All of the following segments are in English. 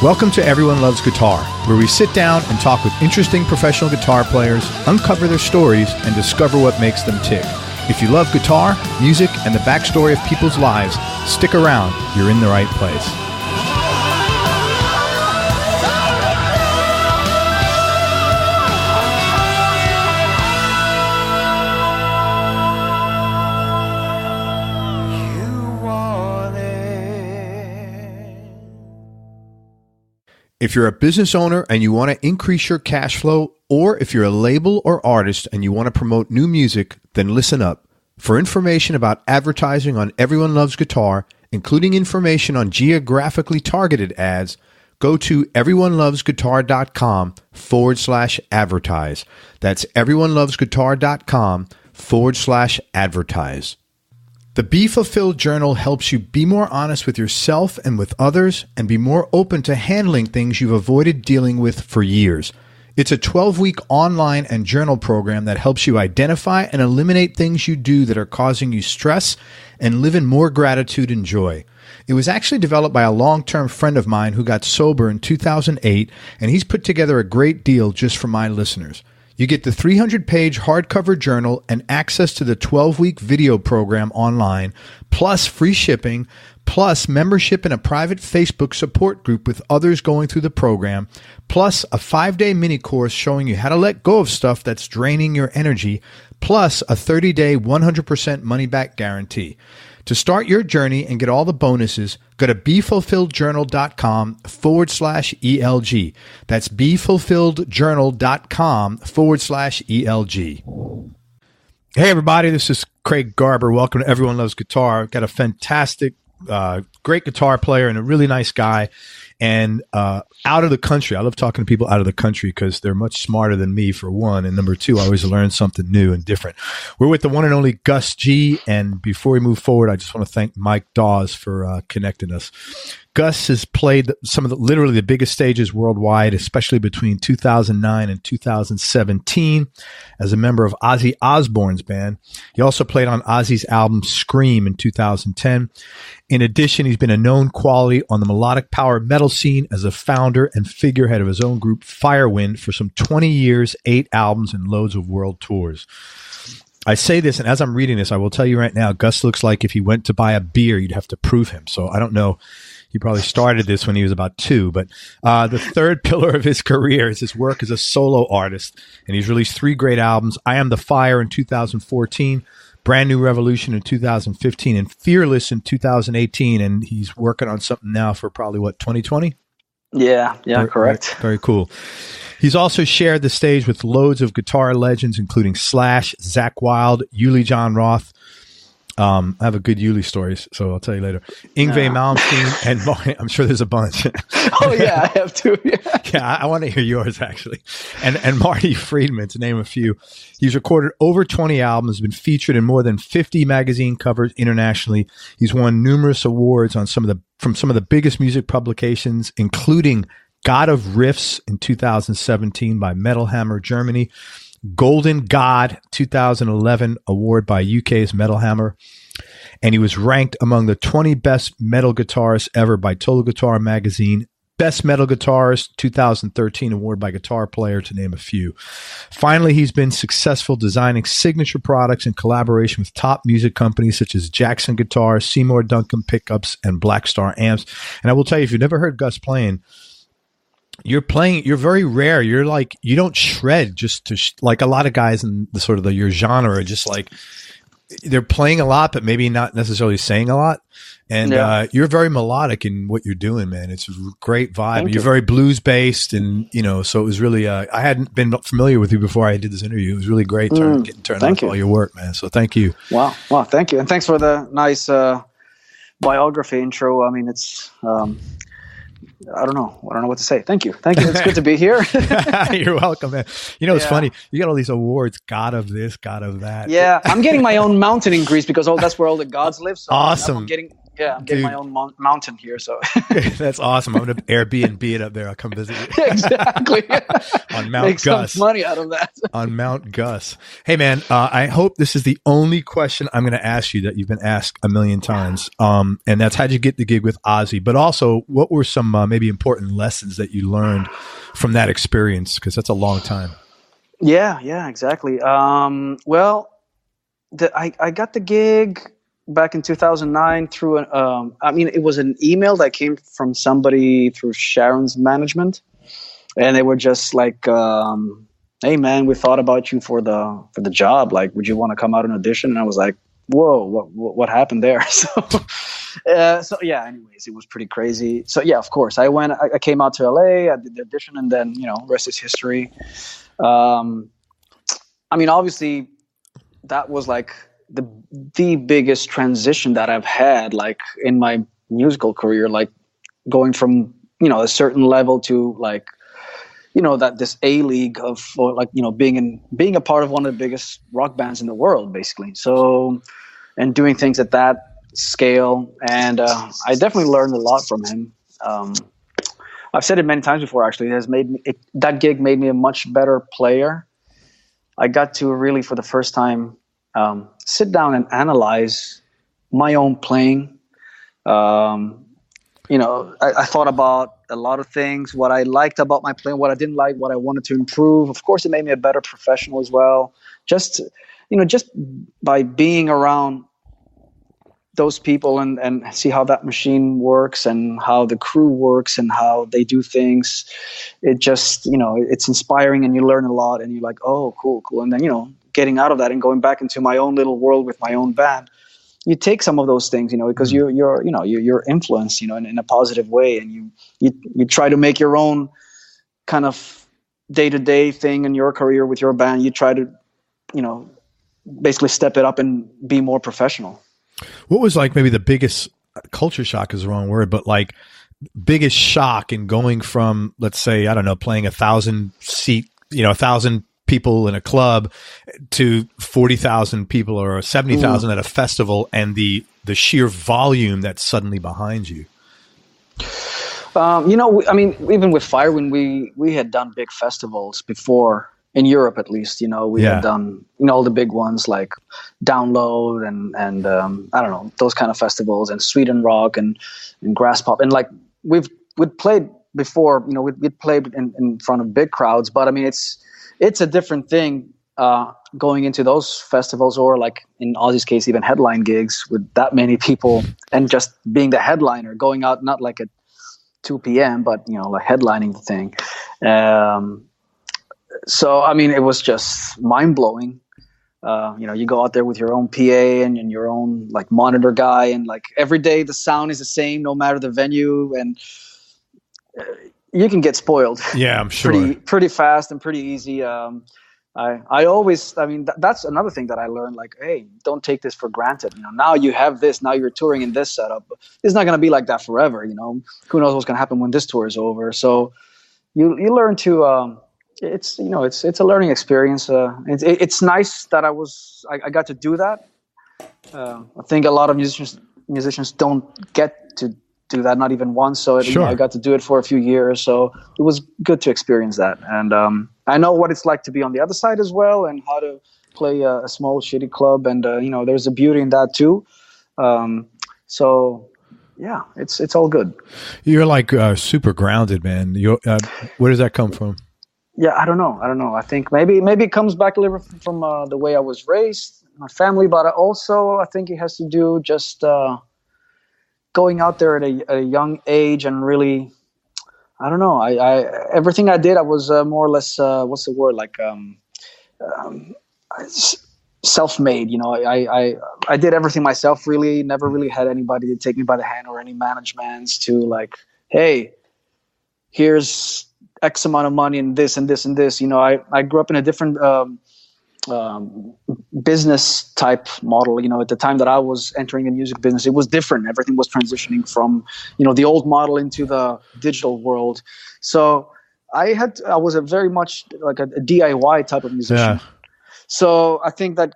Welcome to Everyone Loves Guitar, where we sit down and talk with interesting professional guitar players, uncover their stories, and discover what makes them tick. If you love guitar, music, and the backstory of people's lives, stick around. You're in the right place. If you're a business owner and you want to increase your cash flow, or if you're a label or artist and you want to promote new music, then listen up. For information about advertising on Everyone Loves Guitar, including information on geographically targeted ads, go to everyonelovesguitar.com/advertise. That's everyonelovesguitar.com/advertise. The Be Fulfilled Journal helps you be more honest with yourself and with others and be more open to handling things you've avoided dealing with for years. It's a 12-week online and journal program that helps you identify and eliminate things you do that are causing you stress and live in more gratitude and joy. It was actually developed by a long-term friend of mine who got sober in 2008, and he's put together a great deal just for my listeners. You get the 300-page hardcover journal and access to the 12-week video program online, plus free shipping, plus membership in a private Facebook support group with others going through the program, plus a 5-day mini course showing you how to let go of stuff that's draining your energy, plus a 30-day 100% money-back guarantee. To start your journey and get all the bonuses, go to BeFulfilledJournal.com/ELG. That's BeFulfilledJournal.com/ELG. Hey, everybody, this is Craig Garber. Welcome to Everyone Loves Guitar. Got a fantastic, great guitar player and a really nice guy. And out of the country. I love talking to people out of the country because they're much smarter than me, for one. And number two, I always learn something new and different. We're with the one and only Gus G. And before we move forward, I just want to thank Mike Dawes for connecting us. Gus has played some of literally the biggest stages worldwide, especially between 2009 and 2017 as a member of Ozzy Osbourne's band. He also played on Ozzy's album Scream in 2010. In addition, he's been a known quality on the melodic power metal scene as a founder and figurehead of his own group Firewind for some 20 years, 8 albums, and loads of world tours. I say this, and as I'm reading this, I will tell you right now, Gus looks like if he went to buy a beer, you'd have to prove him. So I don't know. He probably started this when he was about 2, but the third pillar of his career is his work as a solo artist, and he's released 3 great albums: I Am the Fire in 2014, Brand New Revolution in 2015, and Fearless in 2018, and he's working on something now for probably, 2020? Yeah, correct. Very cool. He's also shared the stage with loads of guitar legends, including Slash, Zakk Wylde, Uli Jon Roth. I have a good Uli stories, so I'll tell you later. Yngwie Malmsteen and Marty. I'm sure there's a bunch. Oh yeah, I have two. Yeah, I want to hear yours actually. And Marty Friedman, to name a few. He's recorded over 20 albums, been featured in more than 50 magazine covers internationally. He's won numerous awards on from some of the biggest music publications, including God of Riffs in 2017 by Metal Hammer Germany, Golden God 2011 award by UK's Metal Hammer, and he was ranked among the 20 best metal guitarists ever by Total Guitar Magazine, Best Metal Guitarist 2013 award by Guitar Player, to name a few. Finally, he's been successful designing signature products in collaboration with top music companies such as Jackson Guitars, Seymour Duncan Pickups, and Blackstar Amps. And I will tell you, if you've never heard Gus playing, you're very rare. You're like, you don't shred just to like a lot of guys in the sort of your genre are just like, they're playing a lot, but maybe not necessarily saying a lot. And you're very melodic in what you're doing, man. It's a great vibe. You're very blues based, and so it was really. I hadn't been familiar with you before I did this interview. It was really great getting turned on to all your work, man. So thank you. Wow, thank you, and thanks for the nice biography intro. I mean, it's. I don't know what to say. Thank you. It's good to be here. You're welcome, man. It's funny. You got all these awards, God of this, God of that. Yeah, I'm getting my own mountain in Greece because that's where all the gods live. So awesome. I'm getting Yeah, I'm getting my own mountain here. So that's awesome. I'm going to Airbnb it up there. I'll come visit you. Exactly. On Mount Make Gus. some money out of that. On Mount Gus. Hey, man, I hope this is the only question I'm going to ask you that you've been asked a million times. And that's, how'd you get the gig with Ozzy? But also, what were some maybe important lessons that you learned from that experience? Because that's a long time. Yeah, exactly. Well, I got the gig back in 2009 through it was an email that came from somebody through Sharon's management, and they were just like, "Hey man, we thought about you for the job. Like, would you want to come out and audition?" And I was like, "Whoa, what happened there?" So yeah. Anyways, it was pretty crazy. So yeah, of course, I went. I came out to LA. I did the audition, and then rest is history. Obviously, that was like the biggest transition that I've had, like in my musical career, like going from a certain level to like that this A league of being a part of one of the biggest rock bands in the world, basically. So, and doing things at that scale, and I definitely learned a lot from him. I've said it many times before. Actually, that gig made me a much better player. I got to really, for the first time, sit down and analyze my own playing. I thought about a lot of things, what I liked about my playing, what I didn't like, what I wanted to improve. Of course, it made me a better professional as well. Just by being around those people and see how that machine works and how the crew works and how they do things. It just, it's inspiring, and you learn a lot, and you're like, oh, cool. And then, getting out of that and going back into my own little world with my own band, you take some of those things, because you're influenced, in a positive way, and you try to make your own kind of day-to-day thing in your career with your band. You try to, basically step it up and be more professional. What was like maybe the biggest culture shock is the wrong word, but like biggest shock in going from, let's say, I don't know, playing 1,000 seat, 1,000 people in a club to 40,000 people or 70,000 at a festival, and the sheer volume that's suddenly behind you? Even with Firewind, we had done big festivals before. In Europe, at least, we had done, all the big ones like Download and I don't know, those kind of festivals, and Sweden Rock and Grass Pop. And like we'd played before, we'd played in front of big crowds, but it's a different thing going into those festivals, or like in Ozzy's case, even headline gigs with that many people, and just being the headliner, going out not like at 2 p.m., but like headlining the thing. So, it was just mind blowing. You go out there with your own PA and your own like monitor guy, and like every day the sound is the same, no matter the venue, and you can get spoiled. Yeah, I'm sure. Pretty fast and pretty easy. I always, that's another thing that I learned, like, hey, don't take this for granted. Now you have this, now you're touring in this setup. It's not going to be like that forever. Who knows what's going to happen when this tour is over. So you learn to, it's a learning experience. It's nice that I got to do that. I think a lot of musicians don't get to do that, not even once. So I got to do it for a few years. So it was good to experience that. And I know what it's like to be on the other side as well, and how to play a small shitty club. And there's a beauty in that too. So yeah, it's all good. You're like super grounded, man. Where does that come from? Yeah, I don't know. I think maybe it comes back a little from the way I was raised, my family, but also I think it has to do just going out there at a young age and really, I don't know. I everything I did, I was more or less what's the word, like self-made. I did everything myself. Really, never really had anybody to take me by the hand or any managements to like, hey, here's X amount of money and this and this and this. I grew up in a different business type model. At the time that I was entering the music business, it was different. Everything was transitioning from, the old model into the digital world. So I was a very much like a DIY type of musician. Yeah. So I think that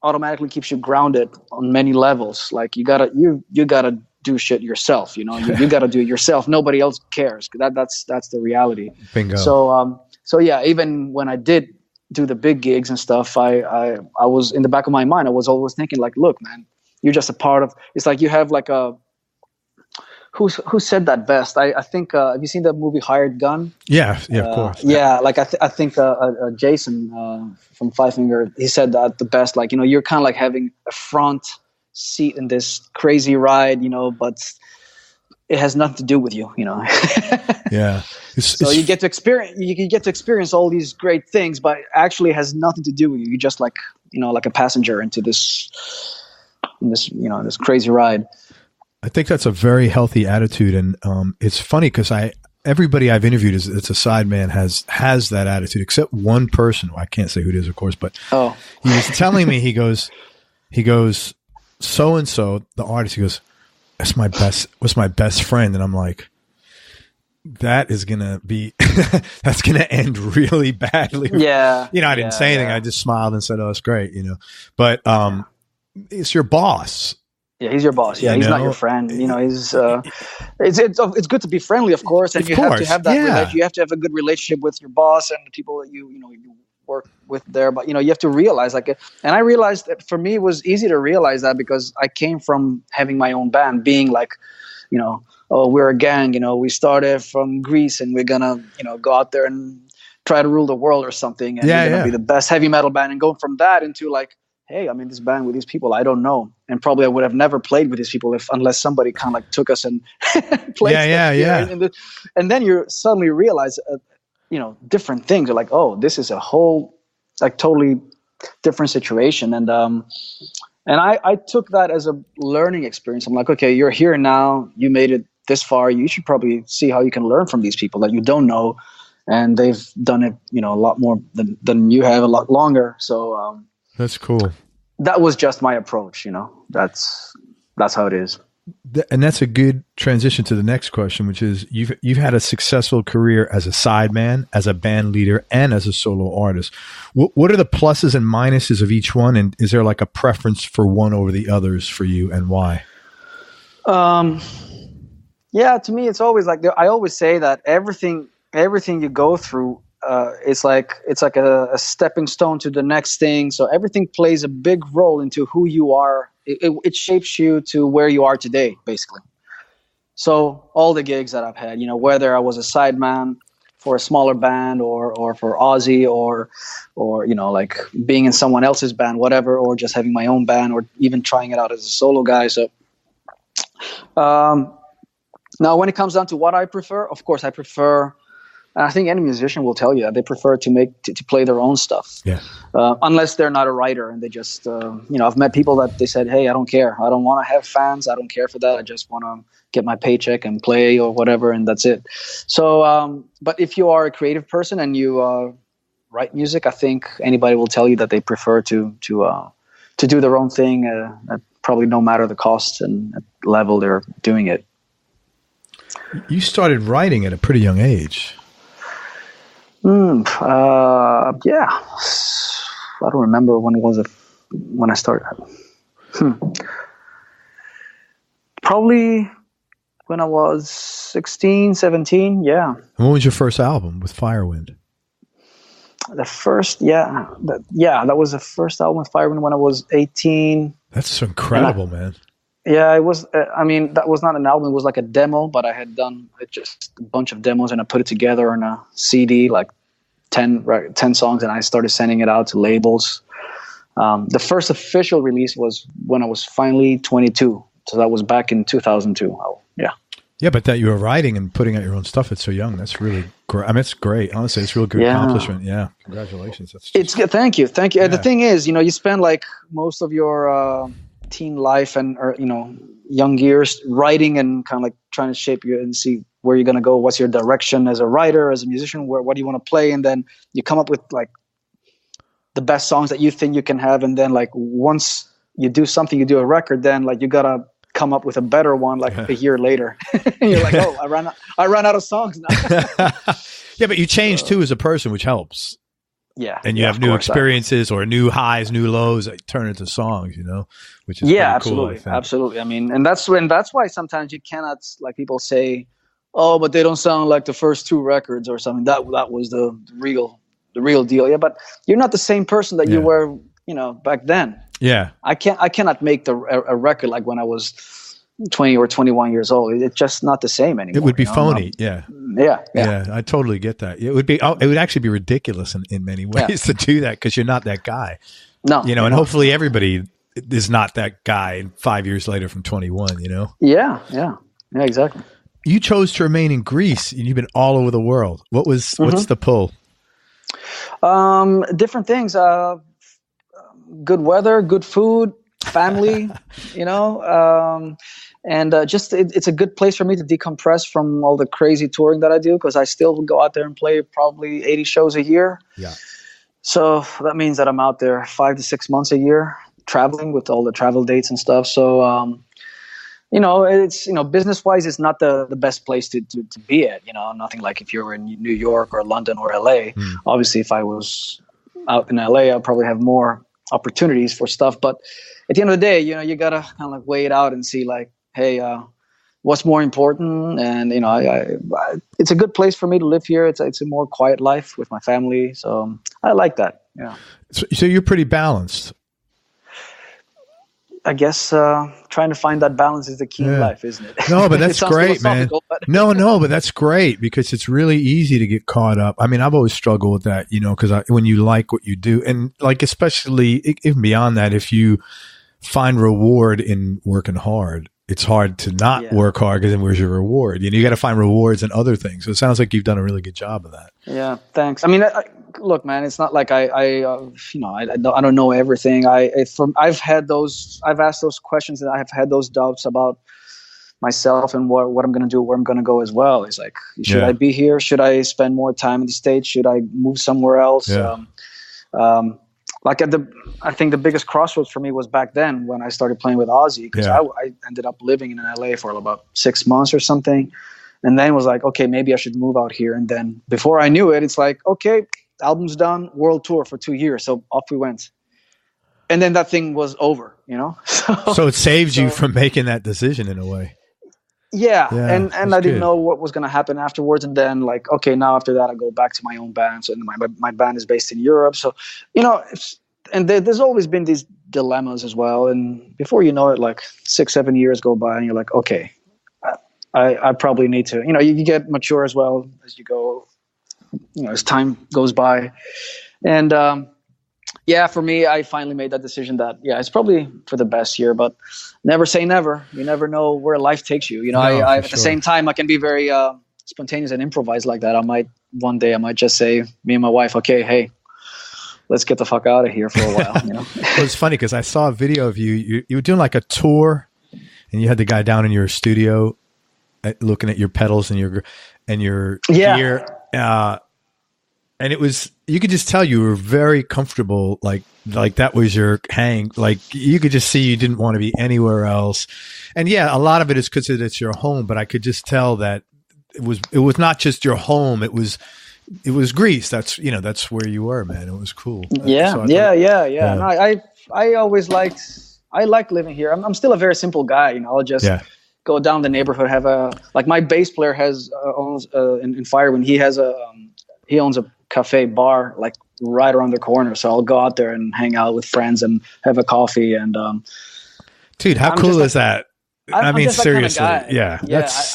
automatically keeps you grounded on many levels. Like you gotta do shit yourself. You gotta do it yourself. Nobody else cares. That's the reality. Bingo. So yeah, even when I did do the big gigs and stuff, I was in the back of my mind, I was always thinking like, look, man, you're just a part of. It's like you have like a. Who said that best? I think. Have you seen that movie Hired Gun? Yeah, of course. Yeah, like I think Jason from Five Finger, he said that the best. Like you're kind of like having a front seat in this crazy ride, but it has nothing to do with you. Yeah. So you get to experience all these great things, but actually it has nothing to do with you. You're just like like a passenger into this crazy ride. I think that's a very healthy attitude, and it's funny because everybody I've interviewed that's a sideman has that attitude, except one person. Well, I can't say who it is, of course, but he was telling me he goes so and so the artist. He goes, "That's my best friend," and I'm like, that is gonna be that's gonna end really badly. Yeah, I didn't say anything. I just smiled and said, "Oh, it's great," But it's your boss. Yeah, he's your boss. Yeah, he's not your friend. He's it's good to be friendly, of course, and have to have that. You have to have a good relationship with your boss and the people that you work with there. But you have to realize and I realized that for me it was easy to realize that because I came from having my own band, being like, oh, we're a gang. We started from Greece and we're gonna go out there and try to rule the world or something, and we're gonna be the best heavy metal band, and going from that into like, hey, I'm in this band with these people I don't know, and probably I would have never played with these people unless somebody kind of like took us and played. Yeah. And then you suddenly realize, different things. You're like, oh, this is a whole like totally different situation, and I took that as a learning experience. I'm like, okay, you're here now, you made it this far, you should probably see how you can learn from these people that you don't know, and they've done it, a lot more than you have, a lot longer. So. That's cool. That was just my approach, That's how it is. And that's a good transition to the next question, which is you've had a successful career as a sideman, as a band leader, and as a solo artist. What are the pluses and minuses of each one, and is there like a preference for one over the others for you, and why? Yeah, to me, it's always like I always say that everything you go through. It's like a stepping stone to the next thing. So everything plays a big role into who you are. It shapes you to where you are today, basically. So all the gigs that I've had, whether I was a sideman for a smaller band or for Ozzy or like being in someone else's band, whatever, or just having my own band or even trying it out as a solo guy. So now when it comes down to what I prefer, of course I prefer. And I think any musician will tell you that they prefer to play their own stuff. Yeah. Unless they're not a writer and they just, I've met people that they said, hey, I don't care. I don't want to have fans. I don't care for that. I just want to get my paycheck and play or whatever, and that's it. So, but if you are a creative person and you write music, I think anybody will tell you that they prefer to do their own thing, at probably no matter the cost and level they're doing it. You started writing at a pretty young age. Yeah. I don't remember when I started. Probably when I was 16, 17. Yeah. And when was your first album with Firewind? That was the first album with Firewind when I was 18. That's incredible, man. Yeah, it was. That was not an album. It was like a demo, but I had done just a bunch of demos and I put it together on a CD, like 10 songs, and I started sending it out to labels. The first official release was when I was finally 22. So that was back in 2002. Yeah. Yeah, but that you were writing and putting out your own stuff at so young, that's really great. I mean, it's great. Honestly, it's a real good accomplishment. Yeah. Congratulations. It's good. Thank you. Thank you. Yeah. The thing is, you spend like most of your teen life and young years writing and kind of like trying to shape you and see where you're going to go. What's your direction as a writer, as a musician? What do you want to play? And then you come up with like the best songs that you think you can have. And then like once you do something, you do a record, then like you got to come up with a better one like a year later. You're like, oh, I ran out of songs now. Yeah, but you change too as a person, which helps. Yeah. And you have new experiences or new highs, new lows that turn into songs, which is absolutely. Cool, absolutely. I mean, and that's why sometimes you cannot, like people say, oh, but they don't sound like the first 2 records or something. That was the real deal. Yeah. But you're not the same person that you were, back then. Yeah. I cannot make a record like when I was 20 or 21 years old. It's just not the same anymore. It would be phony. Yeah. I totally get that. It would actually be ridiculous in many ways to do that, because you're not that guy. No. And hopefully everybody is not that guy 5 years later from 21, Yeah, exactly. You chose to remain in Greece, and you've been all over the world. What's the pull? Different things. Good weather, good food, family, and just it's a good place for me to decompress from all the crazy touring that I do, because I still go out there and play probably 80 shows a year. Yeah. So that means that I'm out there 5 to 6 months a year traveling with all the travel dates and stuff. So, it's, business wise, it's not the best place to be at, nothing like if you're in New York or London or LA. Obviously, if I was out in LA, I'd probably have more opportunities for stuff. But at the end of the day, you got to kind of weigh it out and see like, hey, what's more important? And, it's a good place for me to live here. It's a more quiet life with my family. So I like that. Yeah. So you're pretty balanced. I guess trying to find that balance is the key in life, isn't it? No, but that's great, man. But no, but that's great, because it's really easy to get caught up. I mean, I've always struggled with that, because when you like what you do, and like especially even beyond that, if you find reward in working hard, it's hard to not work hard, because then where's your reward? You got to find rewards in other things. So it sounds like you've done a really good job of that. Yeah, thanks. I mean, look, man, it's not like I don't know everything. I've asked those questions, and I've had those doubts about myself and what I'm going to do, where I'm going to go as well. It's like, should I be here? Should I spend more time in the States? Should I move somewhere else? Yeah. I think the biggest crossroads for me was back then when I started playing with Ozzy, because I ended up living in LA for about 6 months or something. And then was like, okay, maybe I should move out here. And then before I knew it, it's like, okay, album's done, world tour for 2 years. So off we went. And then that thing was over, So it saves you from making that decision in a way. Yeah. And I didn't know what was going to happen afterwards. And then like, okay, now after that, I go back to my own band. So my band is based in Europe. So, and there's always been these dilemmas as well. And before you know it, like 6-7 years go by and you're like, okay, I probably need to, you get mature as well as you go, as time goes by. And, for me, I finally made that decision that, it's probably for the best here, but never say never. You never know where life takes you. At the same time, I can be very spontaneous and improvise like that. One day I might just say, me and my wife, okay, hey, let's get the fuck out of here for a while. Well, it's funny because I saw a video of you were doing like a tour, and you had the guy down in your studio looking at your pedals and your gear. And it was, you could just tell you were very comfortable. Like that was your hang. Like you could just see you didn't want to be anywhere else. And a lot of it is because it's your home, but I could just tell that it was not just your home. It was Greece. That's where you were, man. It was cool. Yeah. And I always liked living here. I'm still a very simple guy. I'll just go down the neighborhood, my bass player owns in Firewind. He owns a cafe bar like right around the corner. So I'll go out there and hang out with friends and have a coffee. And dude, how cool is that? I mean, seriously, yeah.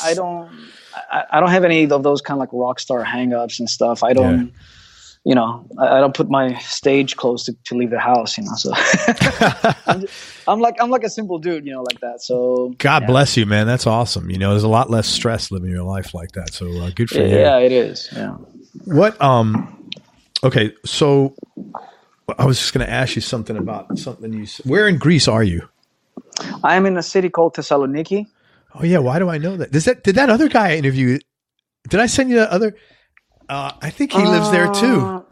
I don't have any of those kind of like rock star hang-ups and stuff. I don't, I don't put my stage clothes to leave the house, So I'm like a simple dude, like that. So God bless you, man. That's awesome. There's a lot less stress living your life like that. So good for you. Yeah, it is. Yeah. What, okay. So I was just going to ask you something about something you said. Where in Greece are you? I am in a city called Thessaloniki. Oh yeah. Why do I know that? Did that other guy I interviewed? Did I send you that other? I think he lives there too.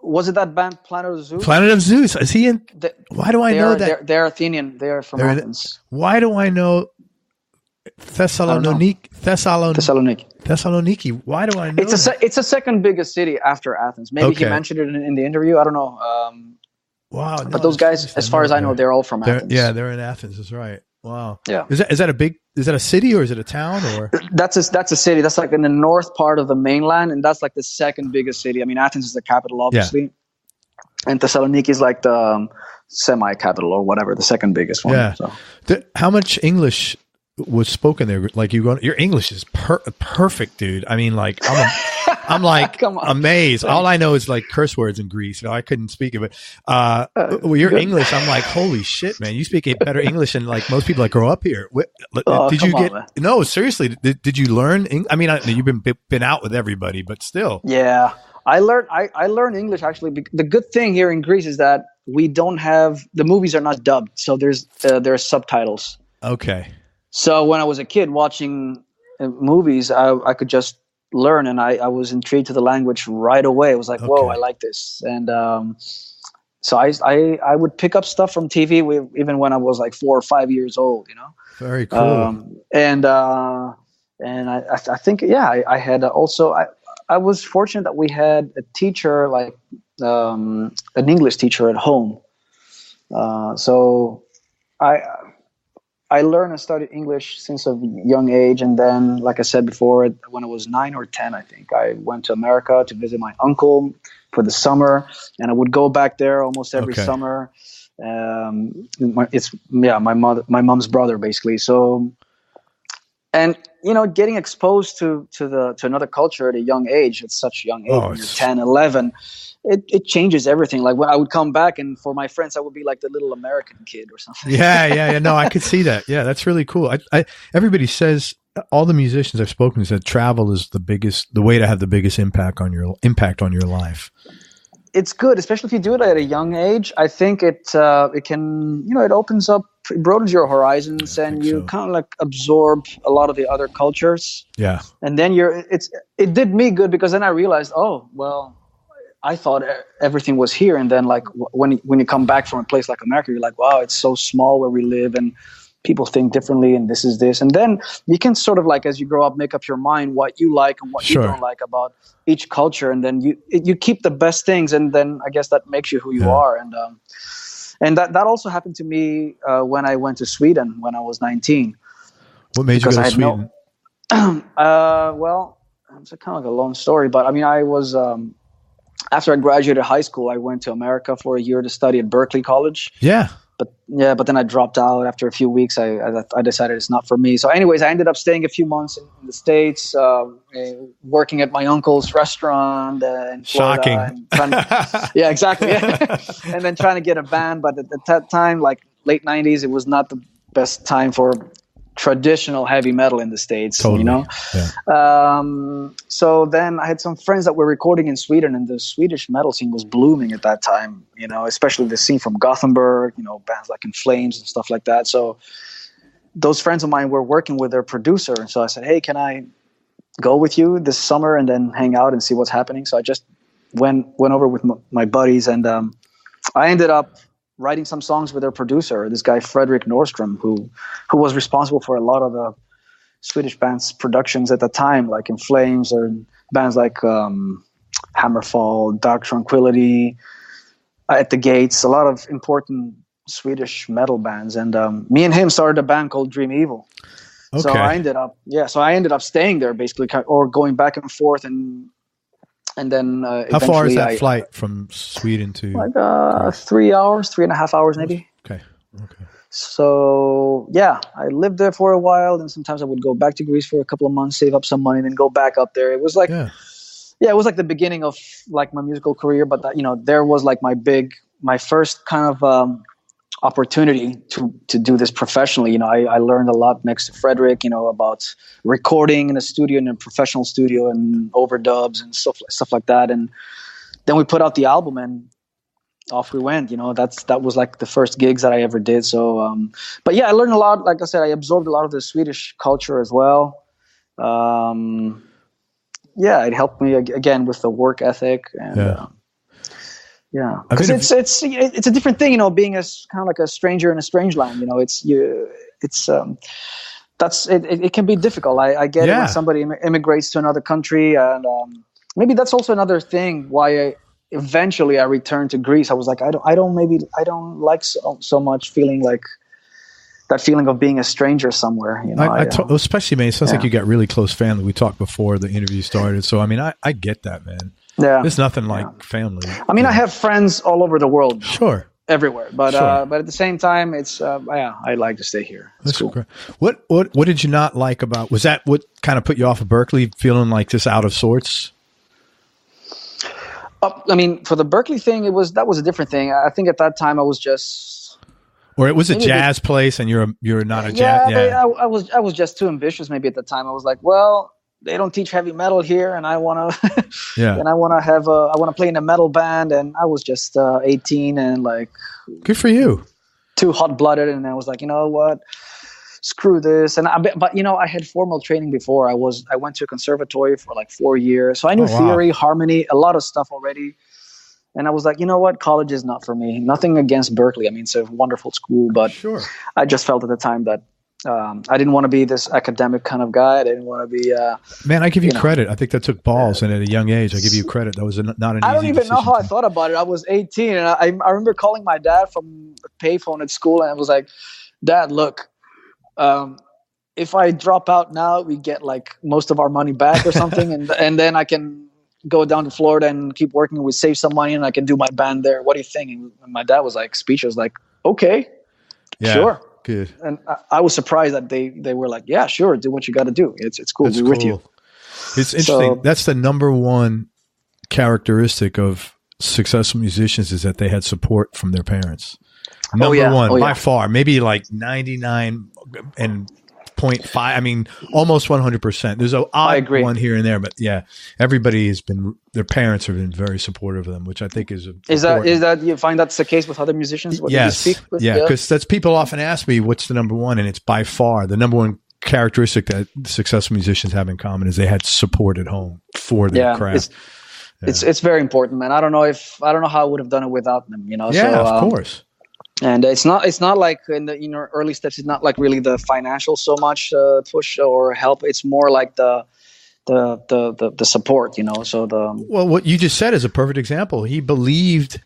Was it that band Planet of Zeus? Planet of Zeus. Is he in? Why do I know that? They're Athenian. They're from Athens. Why do I know? Thessaloniki. Thessaloniki. Why do I know It's a second biggest city after Athens. Maybe he mentioned it in the interview. I don't know. Wow. But those guys, as far as I know, they're all from Athens. Yeah, they're in Athens. That's right. Wow. Yeah. Is that a city or is it a town or? That's a city. That's like in the north part of the mainland, and that's like the second biggest city. I mean, Athens is the capital, obviously. Yeah. And Thessaloniki is like the semi-capital or whatever, the second biggest one. Yeah. So. How much English was spoken there? Like your English is perfect, dude. I mean, like I'm like amazed. All I know is like curse words in Greece. I couldn't speak it, but your good. English, I'm like, holy shit, man! You speak better English than like most people that grow up here. Did you get? No, seriously. Did you learn? I mean, you've been out with everybody, but still. Yeah. I learned English actually. The good thing here in Greece is that we don't have the movies are not dubbed, so there are subtitles. Okay. So when I was a kid watching movies, I could just learn, and I was intrigued to the language right away. I was like, whoa, I like this, and so I would pick up stuff from TV even when I was like 4 or 5 years old. Very cool. And I think I had also. I was fortunate that we had a teacher, like an English teacher at home. So I learned and studied English since a young age. And then, like I said before, when I was 9 or 10, I think, I went to America to visit my uncle for the summer. And I would go back there almost every summer. It's my mom's brother, basically. So, and getting exposed to another culture at a young age, at such a young age, when you're 10, 11, it changes everything. Like when I would come back, and for my friends, I would be like the little American kid or something. Yeah. No, I could see that. Yeah, that's really cool. Everybody says, all the musicians I've spoken to said travel is the way to have the biggest impact on your life. It's good, especially if you do it at a young age. I think it can, it opens up, it broadens your horizons, and you kind of like absorb a lot of the other cultures. Yeah. And then it did me good, because then I realized, oh, well, I thought everything was here. And then like when you come back from a place like America, you're like, wow, it's so small where we live, and people think differently, and this is this. And then you can sort of like, as you grow up, make up your mind what you like and what you don't like about each culture. And then you keep the best things, and then I guess that makes you who you are. And that also happened to me when I went to Sweden when I was 19. What made you go to Sweden? Well, it's kind of like a long story, but I mean, I was after I graduated high school, I went to America for a year to study at Berklee College. Yeah. But then I dropped out after a few weeks. I decided it's not for me. So anyways, I ended up staying a few months in the States, working at my uncle's restaurant in Florida. Shocking. Yeah, exactly. Yeah. And then trying to get a band. But at that time, like late 90s, it was not the best time for traditional heavy metal in the States, totally. Yeah. So then I had some friends that were recording in Sweden, and the Swedish metal scene was blooming at that time, especially the scene from Gothenburg, bands like In Flames and stuff like that. So those friends of mine were working with their producer. And so I said, hey, can I go with you this summer and then hang out and see what's happening? So I just went over with my buddies, and I ended up writing some songs with their producer, this guy Fredrik Nordstrom, who was responsible for a lot of the Swedish bands' productions at the time, like In Flames, or bands like Hammerfall, Dark Tranquillity, At the Gates, a lot of important Swedish metal bands. And me and him started a band called Dream Evil. Okay. So I ended up staying there basically, or going back and forth, and then how far is that flight from Sweden to? Like 3 hours, 3.5 hours maybe. Okay. So yeah, I lived there for a while, and sometimes I would go back to Greece for a couple of months, save up some money, then go back up there. It was like, it was like the beginning of like my musical career. But that, there was like my first kind of opportunity to do this professionally. I learned a lot next to Fredrik, about recording in a studio, in a professional studio, and overdubs and stuff like that. And then we put out the album, and off we went. That was like the first gigs that I ever did. So, but yeah, I learned a lot. Like I said, I absorbed a lot of the Swedish culture as well. It helped me again with the work ethic and. Yeah, because it's a different thing, being kind of like a stranger in a strange land. It's that's it. It can be difficult. I get it when somebody immigrates to another country, and maybe that's also another thing why eventually I returned to Greece. I was like, I don't like so much feeling like that feeling of being a stranger somewhere. You know, especially, man, it sounds like you got really close family. We talked before the interview started, so I mean, I get that, man. Yeah, there's nothing like family. I mean, I have friends all over the world. Sure. Everywhere, but at the same time, it's I like to stay here. That's cool. Great. What did you not like about? Was that what kind of put you off of Berklee, feeling like just out of sorts? I mean, for the Berklee thing, that was a different thing. I think at that time I was just, or it was a jazz place, and you're not a jazz. Yeah, I was just too ambitious. Maybe at the time I was like, well, they don't teach heavy metal here, and I want to, and I want to play in a metal band, and I was just 18 and like, good for you, too hot blooded, and I was like, you know what, screw this, but you know, I had formal training before. I went to a conservatory for like 4 years, so I knew theory, harmony, a lot of stuff already, and I was like, you know what, college is not for me. Nothing against Berklee, I mean, it's a wonderful school, but I just felt at the time that. I didn't want to be this academic kind of guy. I didn't want to be. Man, I give you credit. I think that took balls, and at a young age, I give you credit. That was not an easy I don't even know how I thought about it. I was 18, and I remember calling my dad from a payphone at school, and I was like, "Dad, look, if I drop out now, we get like most of our money back or something, and then I can go down to Florida and keep working. We save some money, and I can do my band there. What do you think?" And my dad was like speechless, like, "Okay, sure." Good. And I was surprised that they were like, yeah, sure, do what you got to do. It's cool. We're with you. It's interesting. That's the number one characteristic of successful musicians is that they had support from their parents. Number one, by far, maybe like 99.5. I mean, almost 100%. There's an odd one here and there, but everybody has been. Their parents have been very supportive of them, which I think is that you find that's the case with other musicians? Yes, because that's people often ask me what's the number one, and it's by far the number one characteristic that successful musicians have in common is they had support at home for their craft. It's very important, man. I don't know how I would have done it without them. You know, of course. And it's not like in the early steps. It's not like really the financial so much push or help. It's more like the support. You know, well, what you just said is a perfect example. He believed.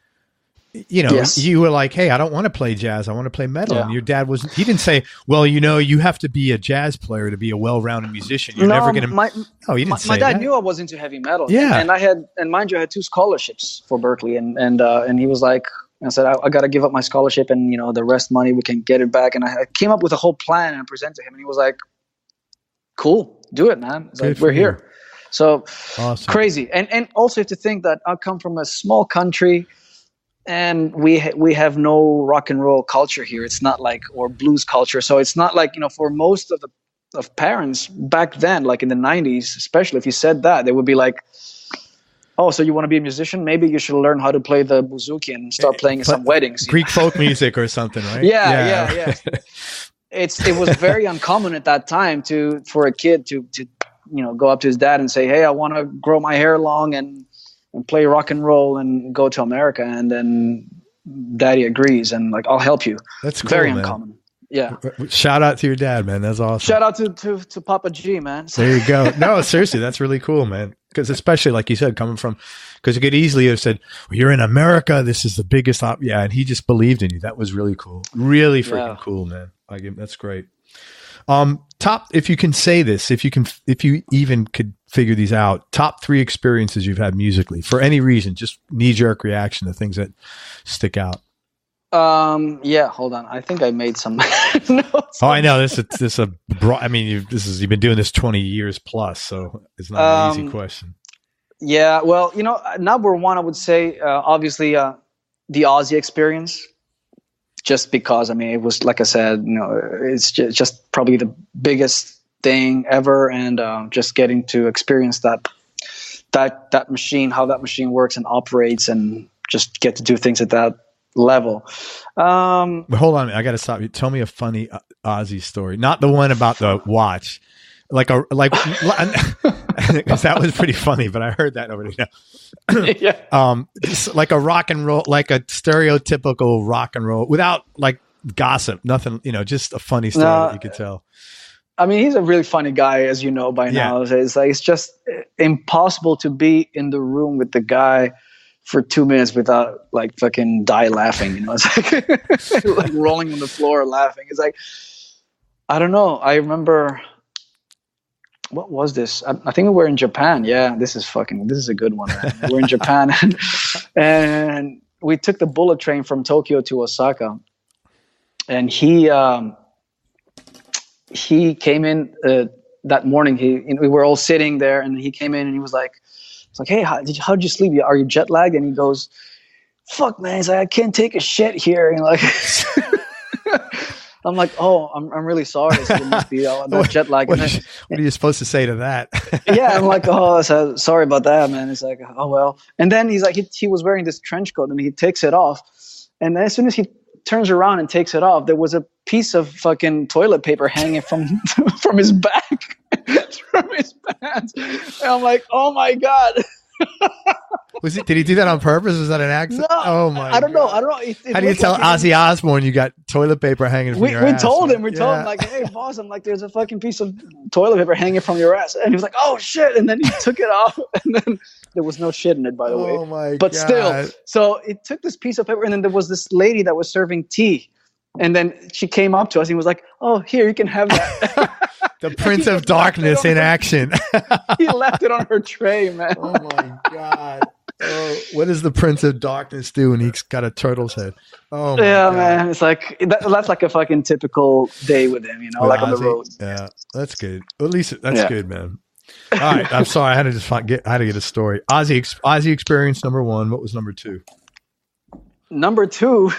You know, you were like, "Hey, I don't want to play jazz. I want to play metal." And your dad wasn't. He didn't say, "Well, you know, you have to be a jazz player to be a well-rounded musician. You're never going to." He didn't say my dad that. knew I was into heavy metal. Yeah, and mind you, I had 2 scholarships for Berklee, and he was like. I said, I got to give up my scholarship and, you know, the rest money, we can get it back. And I came up with a whole plan and presented to him. And he was like, cool, do it, man. It's like, we're here. So awesome. Crazy. And also you have to think that I come from a small country and we have no rock and roll culture here. It's not like, or blues culture. So it's not like, you know, for most of parents back then, like in the 90s, especially if you said that, they would be like, oh, so you want to be a musician? Maybe you should learn how to play the bouzouki and start playing in some weddings. Greek folk music or something, right? Yeah. It was very uncommon at that time for a kid to go up to his dad and say, hey, I want to grow my hair long and play rock and roll and go to America. And then daddy agrees and like, I'll help you. That's cool, very man. Uncommon. Yeah. Shout out to your dad, man. That's awesome. Shout out to Papa G, man. There you go. No, seriously, that's really cool, man. Because especially like you said, because you could easily have said, well, you're in America. This is the biggest. And he just believed in you. That was really cool. Really freaking cool, man. That's great. Top, if you can say this, if you even could figure these out, top 3 experiences you've had musically for any reason, just knee-jerk reaction to things that stick out. Hold on. I think I made some notes. Oh, I know this is a broad, I mean, you've been doing this 20 years plus, so it's not an easy question. Yeah. Well, you know, number one, I would say, obviously, the Ozzy experience, just because, I mean, it was, like I said, you know, it's just probably the biggest thing ever. And, just getting to experience that machine, how that machine works and operates, and just get to do things at that level. But hold on, I got to stop you. Tell me a funny Ozzy story, not the one about the watch, because that was pretty funny. But I heard that already. Just like a rock and roll, like a stereotypical rock and roll, without like gossip, nothing. You know, just a funny story that you could tell. I mean, he's a really funny guy, as you know by now. It's like, it's just impossible to be in the room with the guy for 2 minutes without like fucking die laughing. You know, it's like like rolling on the floor laughing. It's like, I don't know. I remember, what was this? I think we were in Japan. Yeah, this is a good one, man. We're in Japan, and we took the bullet train from Tokyo to Osaka, and he came in that morning. We were all sitting there, and he came in and he was like, "Hey, how'd you sleep? Are you jet lagged?" And he goes, "Fuck, man." He's like, "I can't take a shit here." And like, I'm like, "Oh, I'm really sorry. So it must be that jet lag." What are you supposed to say to that? Yeah, I'm like, "Oh, sorry about that, man." It's like, "Oh well." And then he's like, he was wearing this trench coat, and he takes it off, and then as soon as he turns around and takes it off, there was a piece of fucking toilet paper hanging from his back, from his pants. And I'm like, oh my God. Did he do that on purpose? Was that an accident? No, oh my! I don't know. How do you tell Ozzy Osbourne you got toilet paper hanging from your ass? We told him like, "Hey boss, I'm like, there's a fucking piece of toilet paper hanging from your ass," and he was like, "Oh shit!" And then he took it off, and then there was no shit in it, by the way. Oh my But God. still, so it took this piece of paper, and then there was this lady that was serving tea, and then she came up to us and was like, "Oh, here, you can have that." The Prince of Darkness in action. He left it on her tray, man. Oh my God. Oh, what does the Prince of Darkness do when he's got a turtle's head? Oh my God. Man. It's like that's like a fucking typical day with him, you know, with like Ozzy, on the road. Yeah, that's good. At least that's good, man. All right, I'm sorry, I had to just I had to get a story. Ozzy experience number 1. What was number 2? Number 2.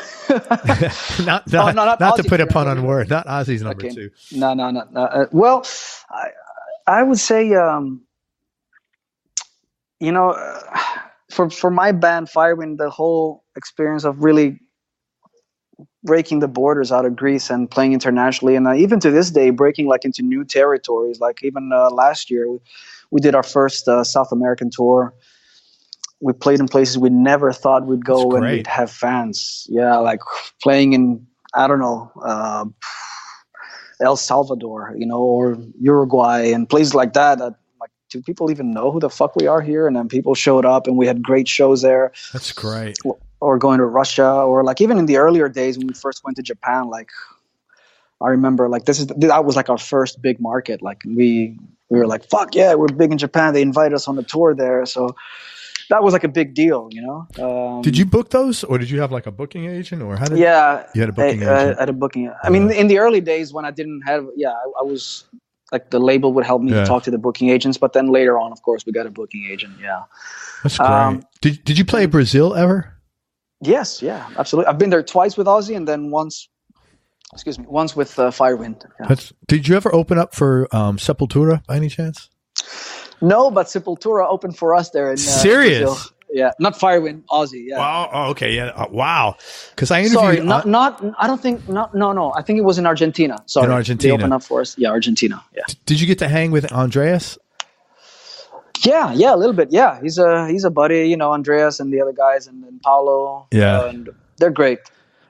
not to put a pun on word. Not Ozzy's number 2. No. Well, I would say, you know, for my band Firewind, the whole experience of really breaking the borders out of Greece and playing internationally, and even to this day, breaking like into new territories. Like even last year, we did our first South American tour. We played in places we never thought we'd go and we'd have fans. Yeah, like playing in, I don't know, El Salvador, you know, or Uruguay and places like that. Like, do people even know who the fuck we are here? And then people showed up and we had great shows there. That's great. Or going to Russia, or like even in the earlier days when we first went to Japan, like I remember like that was like our first big market. Like we were like, fuck yeah, we're big in Japan. They invited us on the tour there. So that was like a big deal, you know? Did you book those, or did you have like a booking agent, or how did you had a booking agent? I had a booking. I mean, in the early days when I didn't have, I was like, the label would help me to talk to the booking agents, but then later on, of course, we got a booking agent. Yeah. That's great. Did you play Brazil ever? Yes. Yeah, absolutely. I've been there twice with Ozzy, and then once with Firewind. Yeah. Did you ever open up for Sepultura by any chance? No, but Sepultura opened for us there in Serious? Brazil. Yeah, not Firewind, Ozzy. Yeah. Wow. Oh, okay. Yeah. Wow. Because I interviewed. Sorry, not. I don't think. No. I think it was in Argentina. Sorry, in Argentina. They opened up for us. Yeah, Argentina. Yeah. Did you get to hang with Andreas? Yeah, a little bit. Yeah, he's a buddy. You know, Andreas and the other guys, and Paulo. Yeah, and they're great.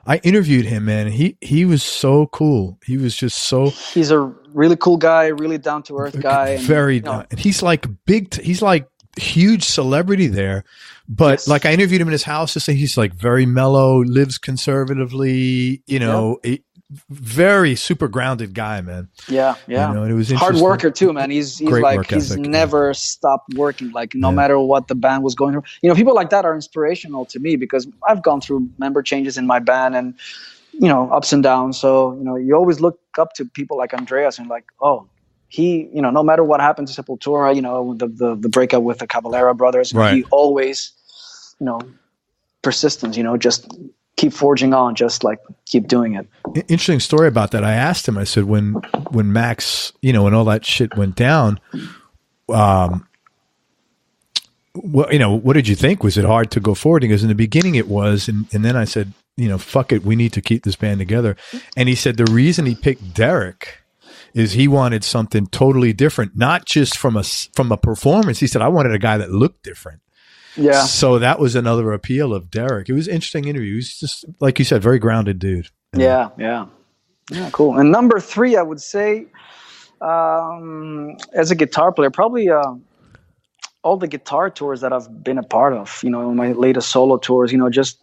I interviewed him, man. He was so cool. He was just so. He's a really cool guy, really down to earth guy. And he's like he's like huge celebrity there, but like I interviewed him in his house to say he's like very mellow, lives conservatively. You know, very super grounded guy, man. Yeah. You know, and it was hard worker too, man. He's like he's never stopped working. Like no matter what the band was going through. You know, people like that are inspirational to me because I've gone through member changes in my band and ups and downs. So you always look up to people like Andreas and like, oh, he no matter what happened to Sepultura, the breakup with the Caballero brothers, he always persistence. Just keep forging on, just like keep doing it. Interesting story about that. I asked him, I said, when Max, when all that shit went down, what did you think? Was it hard to go forward? Because in the beginning it was, and then I said, fuck it, we need to keep this band together. And he said the reason he picked Derek is he wanted something totally different, not just from a performance. He said, I wanted a guy that looked different. Yeah. So that was another appeal of Derek. It was an interesting interview. He was just, like you said, very grounded dude. Yeah, cool. And number 3, I would say, As a guitar player, probably all the guitar tours that I've been a part of, my latest solo tours, just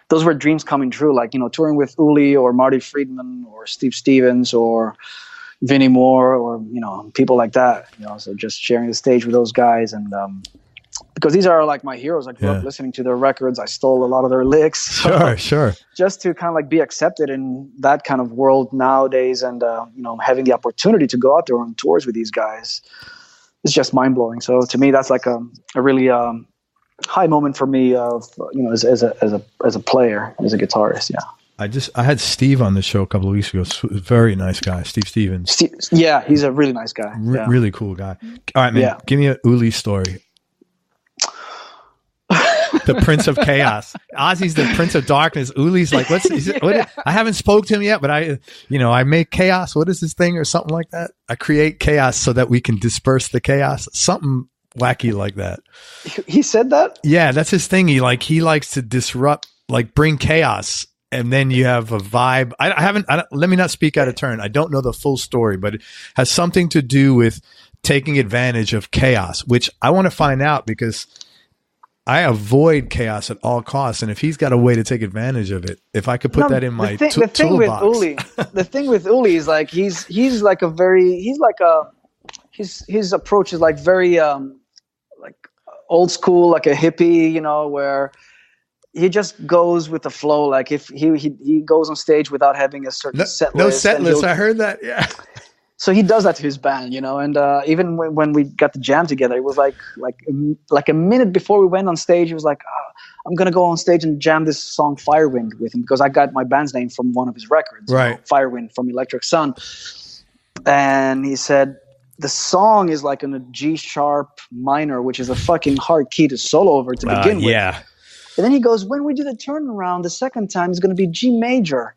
those were dreams coming true. Like, touring with Uli or Marty Friedman or Steve Stevens or Vinnie Moore or, people like that, so just sharing the stage with those guys. And because these are like my heroes. I grew up listening to their records. I stole a lot of their licks. Sure. Just to kind of like be accepted in that kind of world nowadays, and having the opportunity to go out there on tours with these guys, it's just mind blowing. So to me, that's like a really high moment for me of as a player, as a guitarist. Yeah. I had Steve on the show a couple of weeks ago. Very nice guy, Steve Stevens. Yeah, he's a really nice guy. Really cool guy. All right, man. Yeah. Give me a Uli story. The Prince of Chaos. Ozzy's the Prince of Darkness. Uli's like, what I haven't spoke to him yet, but I make chaos. What is this thing or something like that? I create chaos so that we can disperse the chaos. Something wacky like that. He said that? Yeah, that's his thing. He likes to disrupt, like bring chaos. And then you have a vibe. Let me not speak out of turn. I don't know the full story, but it has something to do with taking advantage of chaos, which I want to find out because I avoid chaos at all costs, and if he's got a way to take advantage of it, if I could put that in my toolbox. The thing with Uli is like his approach is like very like old school, like a hippie, where he just goes with the flow. Like if he goes on stage without having a certain set list. No set list. I heard that. Yeah. So he does that to his band, and even when we got the jam together, it was like a minute before we went on stage, he was like, I'm going to go on stage and jam this song Firewind with him, because I got my band's name from one of his records, right? Firewind from Electric Sun. And he said, the song is like in a G sharp minor, which is a fucking hard key to solo over to begin with. Yeah. And then he goes, when we do the turnaround the second time, it's going to be G major.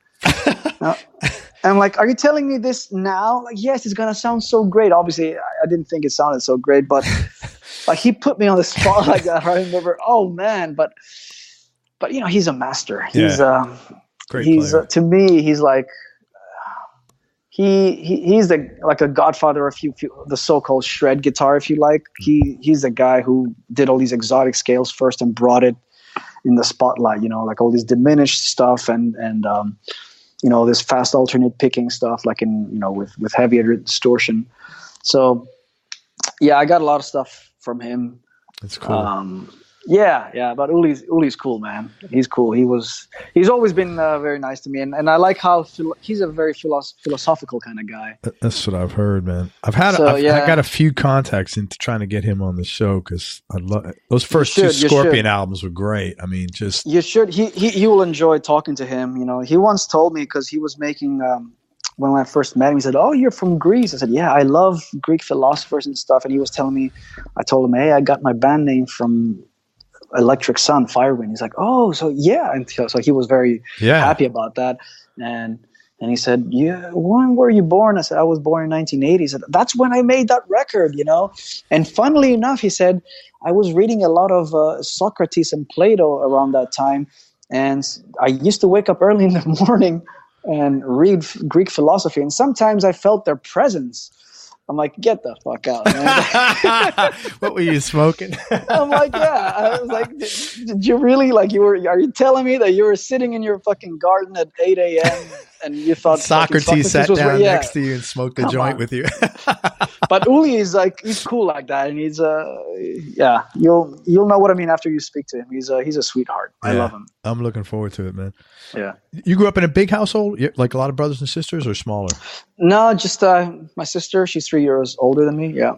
I'm like, are you telling me this now? Like, yes, it's going to sound so great. Obviously, I didn't think it sounded so great, but like he put me on the spot like that. I remember, oh man, but he's a master. He's great player. To me, he's like he's like a godfather of the so-called shred guitar, if you like. He's the guy who did all these exotic scales first and brought it in the spotlight. Like all this diminished stuff and this fast alternate picking stuff, like with heavier distortion. So, yeah, I got a lot of stuff from him. That's cool. But Uli's cool, man. He's cool. He's always been very nice to me, and I like how he's a very philosophical kind of guy. That's what I've heard, man. I got a few contacts into trying to get him on the show because I love it. Those first two Scorpion albums were great. I mean, just you should. He will enjoy talking to him. He once told me, because he was making. When I first met him, he said, "Oh, you're from Greece." I said, "Yeah, I love Greek philosophers and stuff." And he was telling me, I told him, "Hey, I got my band name from Electric Sun, Firewind." He's like, "Oh, so yeah." And so he was very happy about that. And he said, "Yeah, when were you born?" I said, "I was born in 1980." He said, "That's when I made that record, And funnily enough, he said, "I was reading a lot of Socrates and Plato around that time. And I used to wake up early in the morning and read Greek philosophy. And sometimes I felt their presence." I'm like, "Get the fuck out, man." What were you smoking? I'm like, yeah. I was like, did you really, like, are you telling me that you were sitting in your fucking garden at 8 a.m. and you thought Socrates sat down next to you and smoked a joint with you? But Uli is like, he's cool like that. And he's, you'll know what I mean after you speak to him. He's a sweetheart. I love him. I'm looking forward to it, man. Yeah. You grew up in a big household, like a lot of brothers and sisters, or smaller? No, just my sister. She's 3 years older than me. Yeah.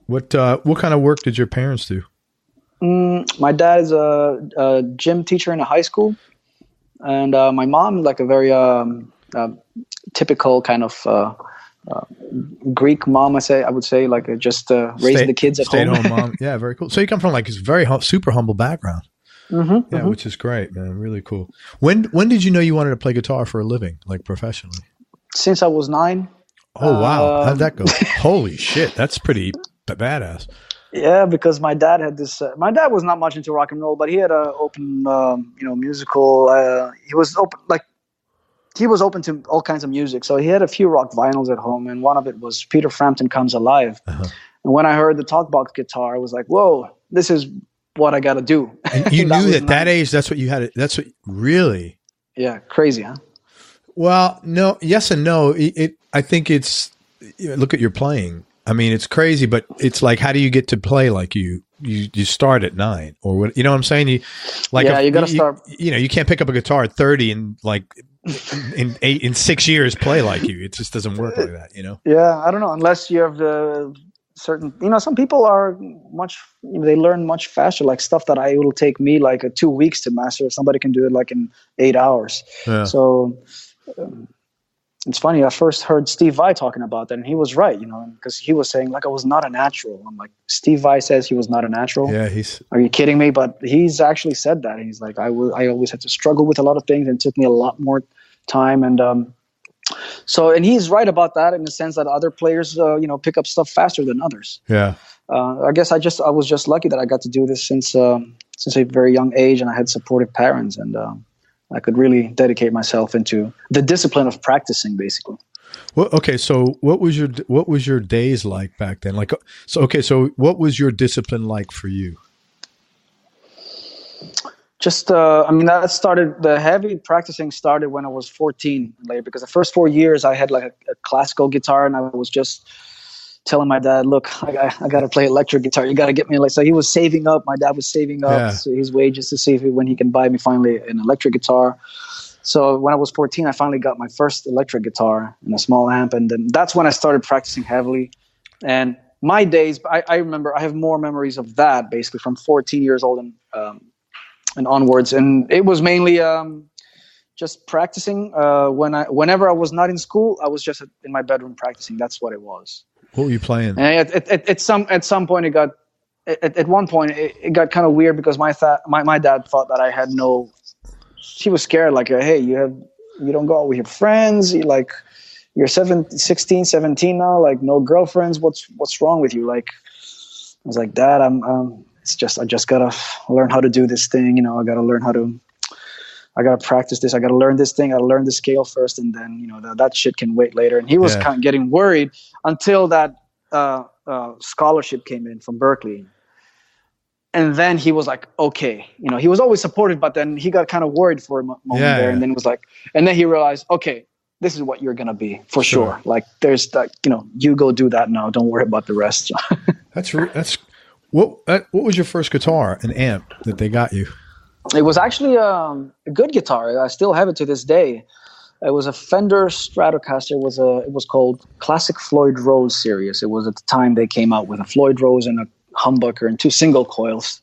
What kind of work did your parents do? My dad is a gym teacher in a high school, and my mom, like a very typical kind of Greek mom. I would say, like just raising the kids at home. Stay-at-home mom. Yeah, very cool. So you come from like this very super humble background. Mm-hmm, which is great, man. Really cool. When did you know you wanted to play guitar for a living, like professionally? Since I was 9. Oh wow, how'd that go? Holy shit, that's pretty badass. Yeah, because my dad had this. My dad was not much into rock and roll, but he had an open, musical. He was open, like he was open to all kinds of music. So he had a few rock vinyls at home, and one of it was Peter Frampton Comes Alive. Uh-huh. And when I heard the talkbox guitar, I was like, whoa, this is what I got to do. And you knew at that age, that's what you had. That's what really. Yeah. Crazy, huh? Well, no, yes and no. I think it's, look at your playing. I mean, it's crazy, but it's like, how do you get to play like you start at 9 or what? You know what I'm saying? You got to start. You can't pick up a guitar at 30 and like in 6 years play like you. It just doesn't work like that, Yeah, I don't know, unless you have the certain, some people are they learn much faster, like stuff that it will take me like 2 weeks to master. Somebody can do it like in 8 hours. Yeah. So it's funny. I first heard Steve Vai talking about that, and he was right, because he was saying like I was not a natural. I'm like, Steve Vai says he was not a natural. Yeah, Are you kidding me? But he's actually said that. He's like, I always had to struggle with a lot of things, and it took me a lot more time. And and he's right about that in the sense that other players, pick up stuff faster than others. Yeah. I guess I was just lucky that I got to do this since a very young age, and I had supportive parents, and I could really dedicate myself into the discipline of practicing, basically. Well, okay. So what was your days like back then? Like, so what was your discipline like for you? Just, the heavy practicing started when I was 14 later, because the first 4 years I had like a classical guitar, and I was just telling my dad, look, I got to play electric guitar. You got to get me so he was saving up. My dad was saving up his wages to see when he can buy me finally an electric guitar. So when I was 14, I finally got my first electric guitar and a small amp. And then that's when I started practicing heavily. And my days, I remember I have more memories of that basically from 14 years old and onwards. And it was mainly just practicing. Whenever I was not in school, I was just in my bedroom practicing. That's what it was. What were you playing? And at some point it got at one point it got kind of weird because my dad thought that I had no. He was scared, like, hey, you don't go out with your friends. You're 16, 17 now, like no girlfriends. What's wrong with you? Like, I was like, Dad, I just gotta learn how to do this thing. I gotta practice this. I gotta learn this thing. I gotta learn the scale first, and then that shit can wait later. And he was kind of getting worried until that scholarship came in from Berklee, and then he was like, okay, he was always supportive, but then he got kind of worried for a moment there, and then was like, and then he realized, okay, this is what you're gonna be for sure. Like, there's that, you go do that now. Don't worry about the rest. That's what was your first guitar, an amp that they got you? It was actually a good guitar. I still have it to this day. It was a Fender Stratocaster. It was called Classic Floyd Rose series. It was at the time they came out with a Floyd Rose and a humbucker and 2 single coils,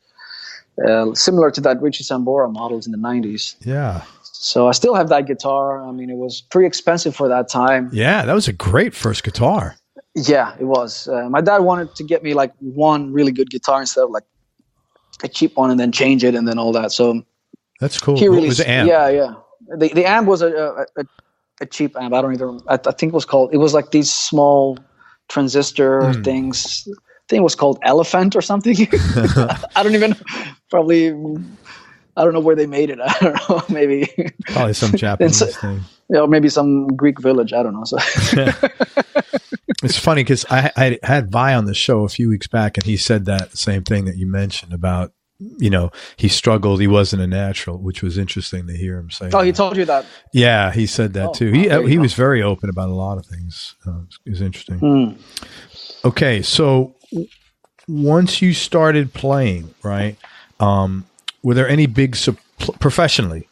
similar to that Richie Sambora models in the 90s. Yeah. So I still have that guitar. I mean, it was pretty expensive for that time. Yeah, that was a great first guitar. Yeah, it was. My dad wanted to get me like one really good guitar instead of like a cheap one and then change it and then all that. So that's cool. What was the amp? Yeah. The amp was a cheap amp. I think it was like these small transistor things. I think it was called Elephant or something. I don't even probably. I don't know where they made it. I don't know. Maybe probably some Japanese thing. Maybe some Greek village. I don't know. So. It's funny because I had Vi on the show a few weeks back, and he said that same thing that you mentioned about, he struggled. He wasn't a natural, which was interesting to hear him say. Oh, he told you that? Yeah, he said that too. He was very open about a lot of things. It was interesting. Okay, so once you started playing, right, were there any professionally,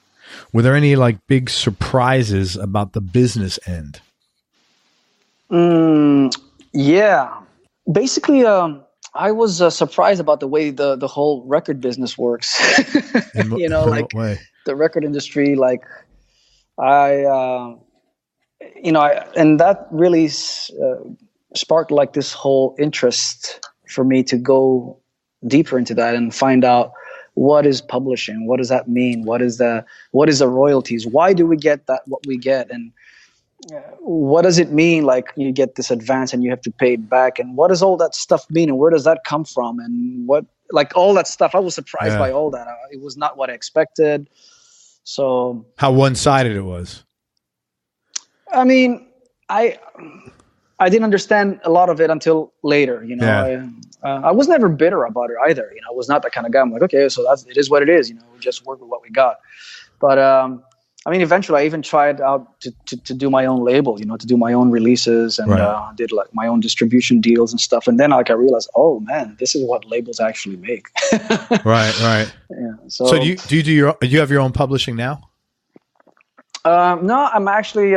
were there any like big surprises about the business end? Yeah, basically, I was surprised about the way the whole record business works. Like the record industry, like and that really sparked like this whole interest for me to go deeper into that and find out what is publishing, what does that mean, what is the royalties, why do we get what we get, and what does it mean, like you get this advance and you have to pay it back, and what does all that stuff mean, and where does that come from, and what, like all that stuff. I was surprised by all that. It was not what I expected. So how one-sided it was. I mean, I didn't understand a lot of it until later. You know, Yeah. I was never bitter about it either. You know, I was not that kind of guy. I'm like, okay, so it is what it is. You know, we just work with what we got. But I mean, eventually, I even tried out to do my own label. You know, to do my own releases and did like my own distribution deals and stuff. And then I realized, oh man, this is what labels actually make. Right. Yeah. So do you have your own publishing now? No, I'm actually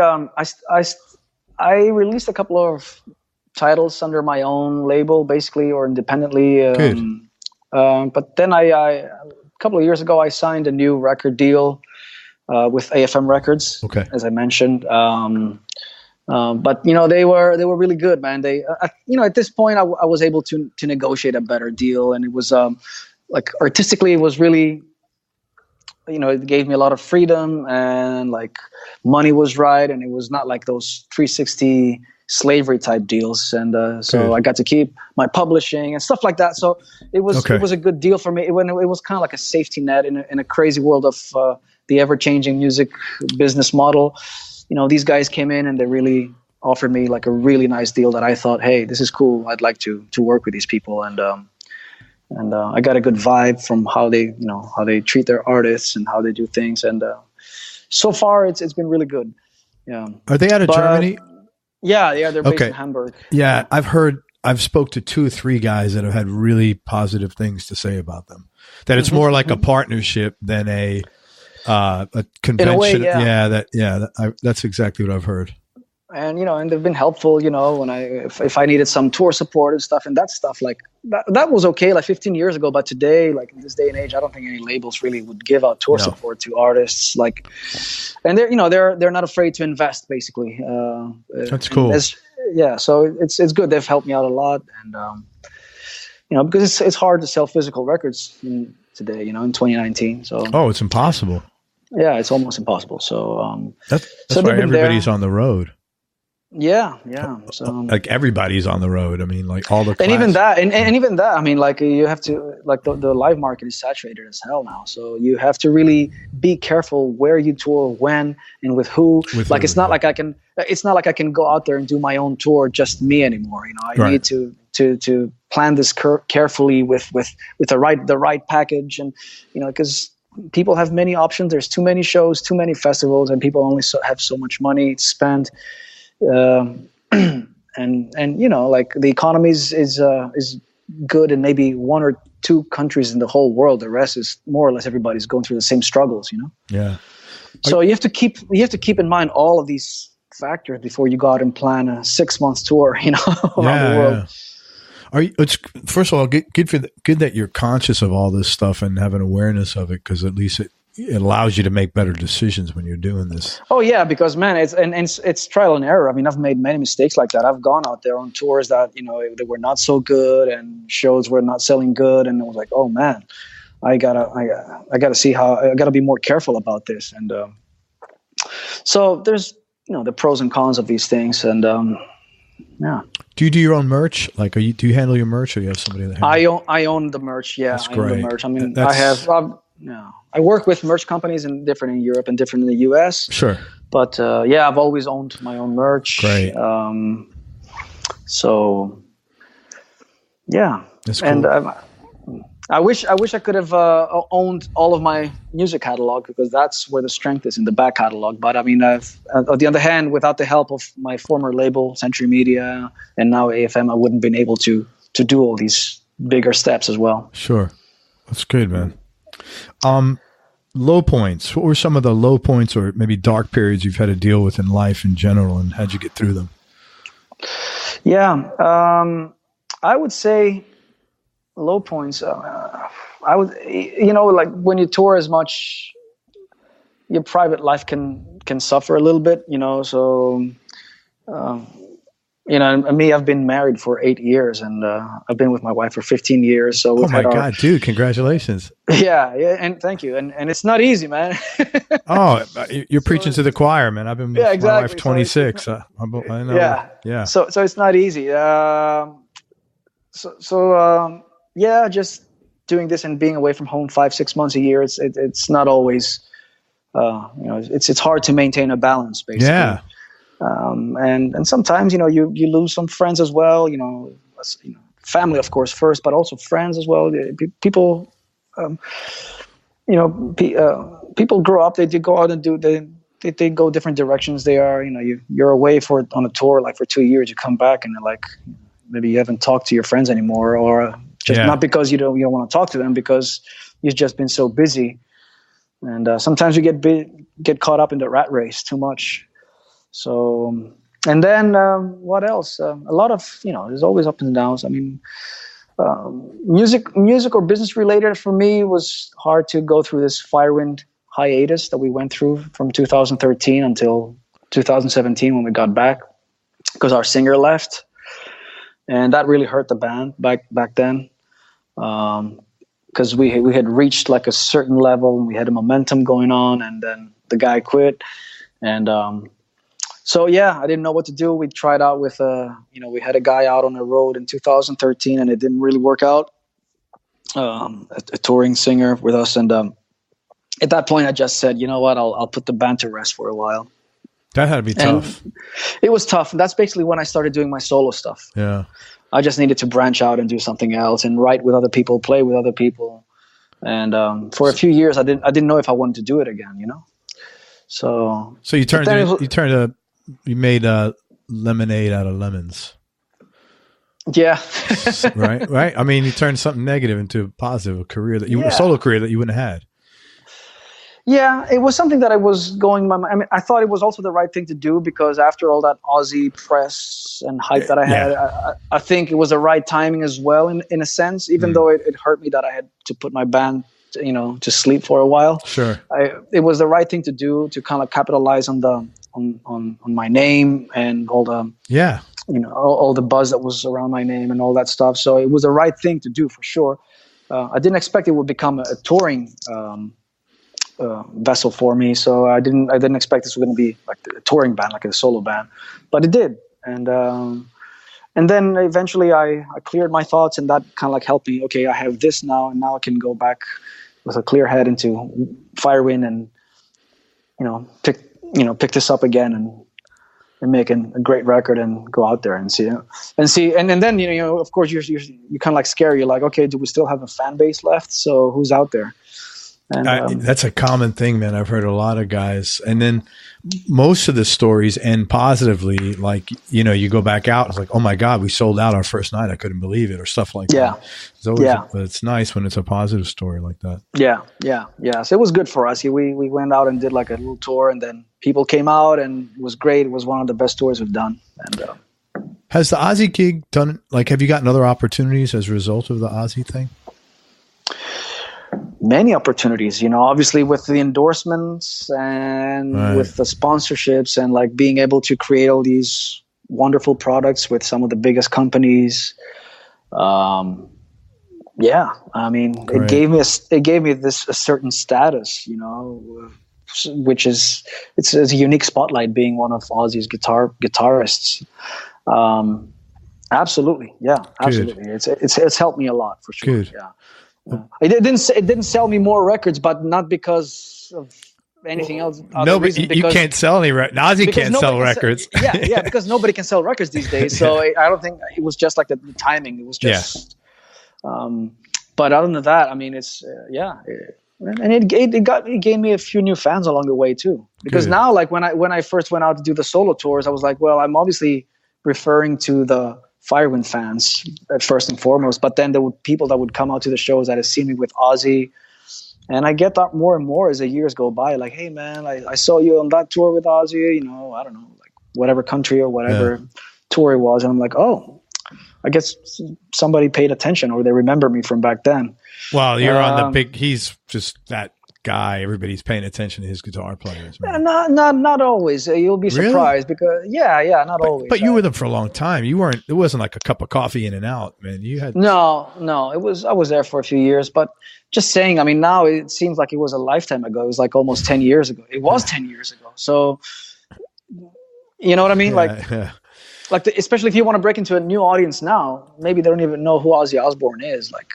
I released a couple of titles under my own label, basically, or independently. Good. But then a couple of years ago, I signed a new record deal with AFM Records. Okay. As I mentioned. But you know, they were really good, man. They, you know, at this point, I was able to negotiate a better deal, and it was like artistically, it was really. You know, it gave me a lot of freedom, and like money was right, and it was not like those 360 slavery type deals. And so I got to keep my publishing and stuff like that. So it was a good deal for me. It was kind of like a safety net in a crazy world of the ever changing music business model. You know, these guys came in and they really offered me like a really nice deal that I thought, hey, this is cool. I'd like to work with these people. And I got a good vibe from how they treat their artists and how they do things. And so far, it's been really good. Yeah. Are they out of Germany? Yeah, they're based in Hamburg. Yeah, I've spoke to 2 or 3 guys that have had really positive things to say about them. That it's more like a partnership than a convention. In a way, that's exactly what I've heard. And, you know, and they've been helpful, you know, when if I needed some tour support and stuff, and that stuff, like that was okay like 15 years ago. But today, like in this day and age, I don't think any labels really would give out tour support to artists. Like, and they're not afraid to invest, basically. That's cool. So it's good. They've helped me out a lot. And, you know, because it's hard to sell physical records today, you know, in 2019. So, it's impossible. Yeah, it's almost impossible. So, that's why everybody's on the road. Yeah. So like everybody's on the road. I mean, like all the and even that, and even that. I mean, like you have to like the live market is saturated as hell now. So you have to really be careful where you tour, when, and with who. It's not like I can. It's not like I can go out there and do my own tour just me anymore. You know, I need to plan this carefully with the right package, and you know, because people have many options. There's too many shows, too many festivals, and people only have so much money to spend. And you know, like the economy is good in maybe 1 or 2 countries in the whole world. The rest is more or less everybody's going through the same struggles, you know. Yeah. So you have to keep in mind all of these factors before you go out and plan a 6 month tour, you know, around the world. Yeah. It's first of all good that you're conscious of all this stuff and have an awareness of it, because at least it allows you to make better decisions when you're doing this. Oh yeah, because man, it's trial and error. I mean, I've made many mistakes like that. I've gone out there on tours that, you know, they were not so good and shows were not selling good, and I was like, oh man, I gotta see how I gotta be more careful about this. And so there's, you know, the pros and cons of these things, and yeah. Do you do your own merch? Like, do you handle your merch, or you have somebody that handles? I own the merch. Yeah, that's great. I own the merch. I mean, I work with merch companies different in Europe and different in the US. Sure. But I've always owned my own merch. Great. So yeah. That's cool. And I wish I could have owned all of my music catalog, because that's where the strength is, in the back catalog. But I mean, on the other hand, without the help of my former label, Century Media, and now AFM, I wouldn't have been able to do all these bigger steps as well. Sure. That's good, man. Low points. What were some of the low points or maybe dark periods you've had to deal with in life in general, and how'd you get through them? Yeah. I would say low points. I would, you know, like when you tour as much, your private life can suffer a little bit, you know. So, you know, me, I've been married for 8 years, and I've been with my wife for 15 years. So oh my God, dude, congratulations. Yeah, and thank you. And it's not easy, man. Oh, you're preaching to the choir, man. I've been with my wife 26. I know. Yeah. So it's not easy. Just doing this and being away from home 5-6 months a year, it's not always, you know, it's hard to maintain a balance, basically. Yeah. And sometimes, you know, you lose some friends as well, family, of course, first, but also friends as well. People, people grow up, they go out and they go different directions. You're away on a tour, like for 2 years, you come back and like, maybe you haven't talked to your friends anymore, or just not because you don't want to talk to them, because you've just been so busy. And sometimes you get caught up in the rat race too much. So, and then what else? A lot of, there's always ups and downs. I mean, music or business related for me was hard to go through this Firewind hiatus that we went through from 2013 until 2017 when we got back, because our singer left, and that really hurt the band back then. Because we had reached like a certain level and we had a momentum going on, and then the guy quit. And so I didn't know what to do. We tried out with we had a guy out on the road in 2013, and it didn't really work out. A touring singer with us, and at that point I just said, you know what, I'll put the band to rest for a while. That had to be tough. And it was tough. And that's basically when I started doing my solo stuff. Yeah. I just needed to branch out and do something else and write with other people, play with other people. And for a few years, I didn't know if I wanted to do it again, So you made lemonade out of lemons. Yeah. Right. I mean, you turned something negative into a positive, a solo career that you wouldn't have had. Yeah, it was something that I was going. I mean, I thought it was also the right thing to do, because after all that Ozzy press and hype that I had, I think it was the right timing as well, in a sense. Even though it hurt me that I had to put my band, to sleep for a while. Sure, it was the right thing to do, to kind of capitalize on my name and all the all the buzz that was around my name and all that stuff. So it was the right thing to do for sure. I didn't expect it would become a touring vessel for me, so I didn't expect this was going to be like a touring band, like a solo band, but it did. And then eventually I cleared my thoughts, and that kind of like helped me. Okay, I have this now, and now I can go back with a clear head into Firewind and pick this up again and make a great record and go out there and see and then of course you kind of like scary. You're like, okay, do we still have a fan base left? So who's out there? And, that's a common thing, man. I've heard a lot of guys, and then most of the stories end positively. Like, you go back out, it's like, oh my God, we sold out our first night. I couldn't believe it, or stuff like that. But it's nice when it's a positive story like that. Yeah. So it was good for us. We went out and did like a little tour, and then people came out, and it was great. It was one of the best tours we've done. And has the Ozzy gig done, like, have you gotten other opportunities as a result of the Ozzy thing? Many opportunities, obviously with the endorsements and with the sponsorships, and like being able to create all these wonderful products with some of the biggest companies. I mean, great. it gave me a certain status, which is it's a unique spotlight, being one of Ozzy's guitarists. Absolutely, yeah, absolutely. Good. It's helped me a lot for sure. Good. Yeah. It didn't sell me more records, but not because of anything else. No, but you can't sell any records. Ozzy can't sell records. Yeah, because nobody can sell records these days. So I don't think it was just like the timing. It was just. But other than that, I mean, it's and it gave me a few new fans along the way too. Because now, like when I first went out to do the solo tours, I was like, well, I'm obviously referring to the Firewind fans first and foremost, but then there were people that would come out to the shows that had seen me with Ozzy, and I get that more and more as the years go by. Like, hey man, I saw you on that tour with Ozzy, I don't know, like whatever country or whatever tour it was, and I'm like, oh, I guess somebody paid attention, or they remember me from back then. Well, you're on the big. He's just that guy. Everybody's paying attention to his guitar players. Right? Not always. You'll be surprised because not always. But you were with them for a long time. You weren't. It wasn't like a cup of coffee in and out, man. You had no. It was. I was there for a few years, but just saying. I mean, now it seems like it was a lifetime ago. It was like almost 10 years ago. It was 10 years ago. So, you know what I mean? Especially if you want to break into a new audience now, maybe they don't even know who Ozzy Osbourne is. Like,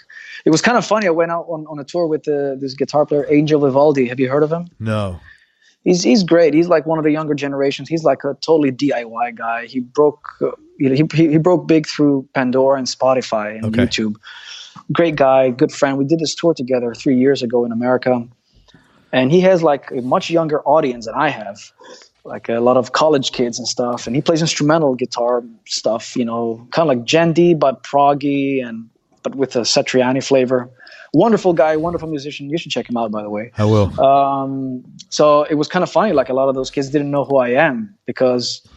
it was kind of funny. I went out on a tour with this guitar player, Angel Vivaldi. Have you heard of him? No. He's great. He's like one of the younger generations. He's like a totally DIY guy. He broke he broke big through Pandora and Spotify and YouTube. Great guy, good friend. We did this tour together 3 years ago in America, and he has like a much younger audience than I have, like a lot of college kids and stuff. And he plays instrumental guitar stuff, you know, kind of like Gen D but proggy but with a Satriani flavor. Wonderful guy, wonderful musician. You should check him out, by the way. I will. So it was kind of funny. Like a lot of those kids didn't know who I am, because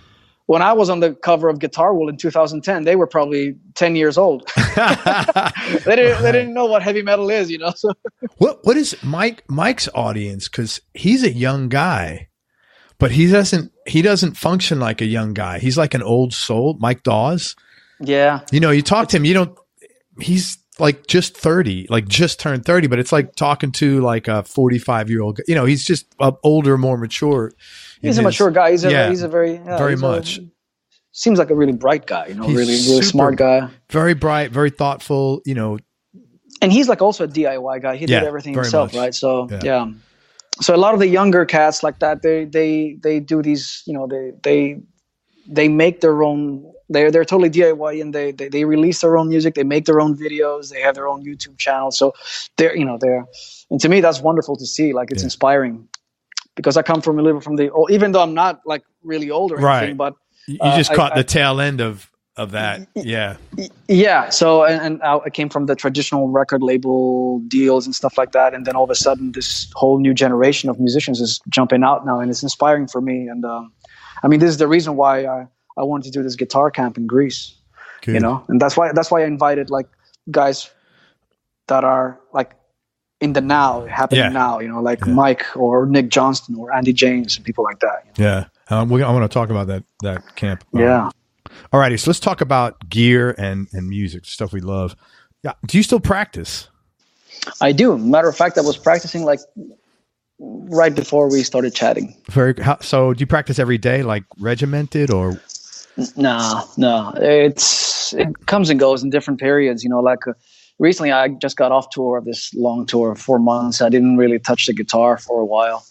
when I was on the cover of Guitar World in 2010, they were probably 10 years old. They didn't know what heavy metal is, you know. So what is Mike's audience? Because he's a young guy, but he doesn't function like a young guy. He's like an old soul. Mike Dawes. Yeah. You know, you talk to him. He's like just 30, like just turned 30, but it's like talking to like a 45-year-old. You know, he's just older, more mature. He's a mature guy. He's a very much. Seems like a really bright guy, you know, He's really smart guy. Very bright, very thoughtful, you know. And he's like also a DIY guy. He did everything himself, much. right? So so a lot of the younger cats like that, they do these, you know, they make their own. They're totally DIY, and they release their own music. They make their own videos. They have their own YouTube channel. So they're and to me that's wonderful to see. Like it's inspiring, because I come from a little from the old, even though I'm not like really old or anything, but you just caught the tail end of that. Yeah. Yeah. So, and I came from the traditional record label deals and stuff like that. And then all of a sudden this whole new generation of musicians is jumping out now, and it's inspiring for me. And, I mean, this is the reason why I wanted to do this guitar camp in Greece, you know, and that's why I invited like guys that are like in the now, happening now, you know, like Mike or Nick Johnston or Andy James and people like that. You know? Yeah. I want to talk about that camp. Yeah. All righty. So let's talk about gear and music, stuff we love. Yeah. Do you still practice? I do. Matter of fact, I was practicing like right before we started chatting. So do you practice every day, like regimented or? No. It comes and goes in different periods, you know, like recently I just got off tour of this long tour of 4 months. I didn't really touch the guitar for a while.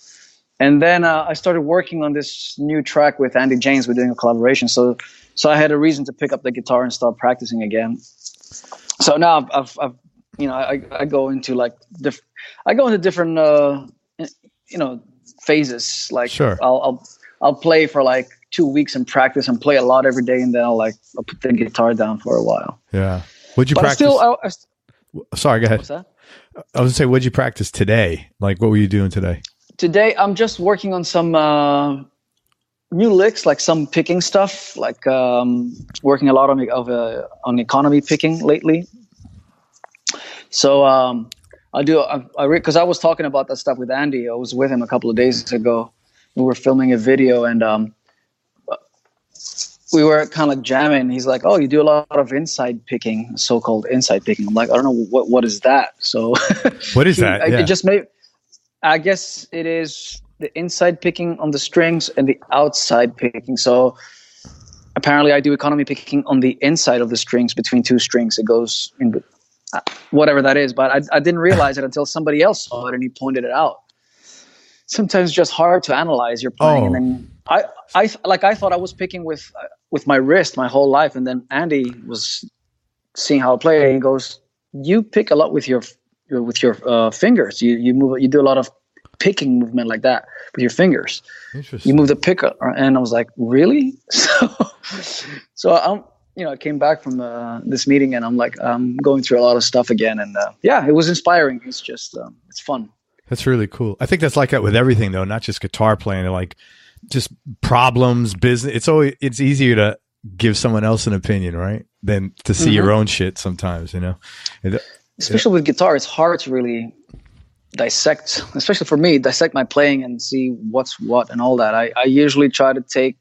And then I started working on this new track with Andy James. We're doing a collaboration. So I had a reason to pick up the guitar and start practicing again. So now I've you know, I go into like different, you know, phases. Like sure. I'll play for like 2 weeks and practice and play a lot every day. And then I'll put the guitar down for a while. Yeah. What'd you practice? Sorry, go ahead. What's that? I was gonna say, what'd you practice today? Like, what were you doing today? Today, I'm just working on some new licks, like some picking stuff, like working a lot on economy picking lately. So because I was talking about that stuff with Andy. I was with him a couple of days ago. We were filming a video, and we were kind of like jamming. He's like, "Oh, you do a lot of inside picking, so-called inside picking." I'm like, "I don't know what is that." So what is that? It just made. I guess it is the inside picking on the strings and the outside picking. So apparently I do economy picking on the inside of the strings between two strings. It goes in whatever that is. But I didn't realize it until somebody else saw it and he pointed it out. Sometimes it's just hard to analyze your playing. And then I thought I was picking with my wrist my whole life. And then Andy was seeing how I play. And he goes, "You pick a lot with your fingers. You move. You do a lot of picking movement like that with your fingers. Interesting. You move the pick." And I was like, "Really?" So I came back from this meeting, and I'm like, I'm going through a lot of stuff again, and it was inspiring. It's just it's fun. That's really cool. I think that's like that with everything, though, not just guitar playing. Like just problems, business. It's easier to give someone else an opinion, right, than to see your own shit sometimes. You know. Especially with guitar, it's hard to really dissect, especially for me, dissect my playing and see what's what and all that. I usually try to take,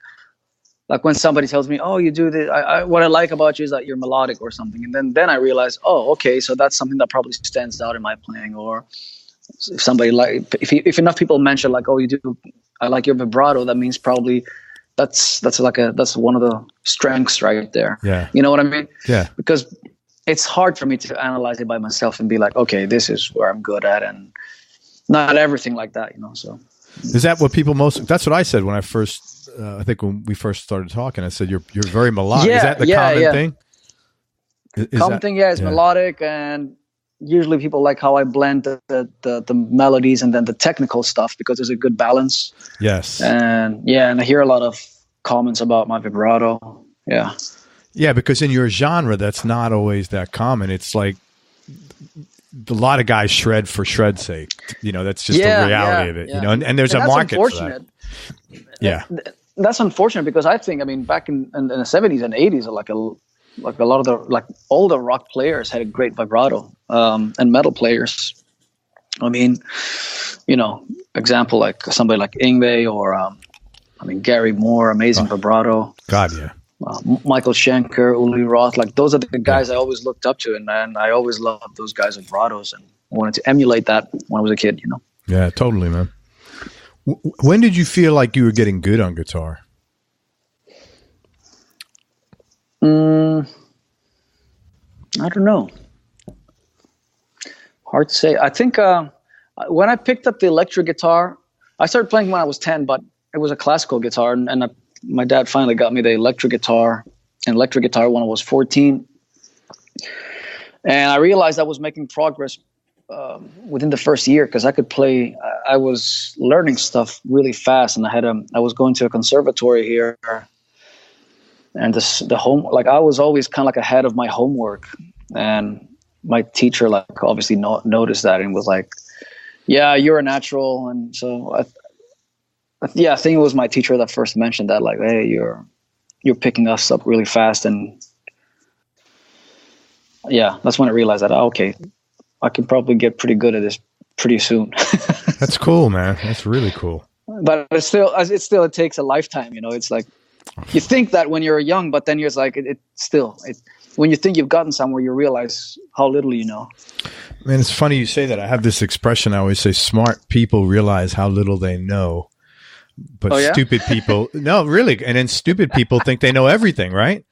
like when somebody tells me, "Oh, you do this," what I like about you is that you're melodic or something. And then I realize, oh, okay, so that's something that probably stands out in my playing. Or if somebody if enough people mention like, "Oh, I like your vibrato," that means probably that's one of the strengths right there. Yeah. You know what I mean? Yeah. Because it's hard for me to analyze it by myself and be like, okay, this is where I'm good at, and not everything like that, you know. So Is that what people most? That's what I said when I first. I think when we first started talking, I said you're very melodic. Yeah, is that the common thing? Common thing, yeah, it's melodic, and usually people like how I blend the melodies and then the technical stuff because there's a good balance. Yes. And and I hear a lot of comments about my vibrato. Yeah. Yeah, because in your genre, that's not always that common. It's like a lot of guys shred for shred's sake. You know, that's just the reality of it. You know, and there's a market for that. Yeah, that's unfortunate because I think, I mean, back in the 70s and 80s, like a lot of the older rock players had a great vibrato, and metal players. I mean, you know, example like somebody like Yngwie or Gary Moore, amazing vibrato. God, yeah. Michael Schenker, Uli Roth, like those are the guys I always looked up to, and I always loved those guys' vibratos and wanted to emulate that when I was a kid, you know. Yeah, totally, man. When did you feel like you were getting good on guitar? I don't know. Hard to say. I think when I picked up the electric guitar, I started playing when I was 10, but it was a classical guitar, and my dad finally got me the electric guitar when I was 14. And I realized I was making progress within the first year because I could play. I was learning stuff really fast, and I was going to a conservatory here, and I was always kind of like ahead of my homework, and my teacher obviously noticed that and was like, "Yeah, you're a natural." And so I think it was my teacher that first mentioned that, like, "Hey, you're picking us up really fast," and yeah, that's when I realized that okay, I can probably get pretty good at this pretty soon. That's cool, man. That's really cool. But it takes a lifetime, you know. It's like you think that when you're young, but then you're like when you think you've gotten somewhere, you realize how little you know. Man, it's funny you say that. I have this expression I always say: smart people realize how little they know. But stupid people, no, really. And then stupid people think they know everything, right?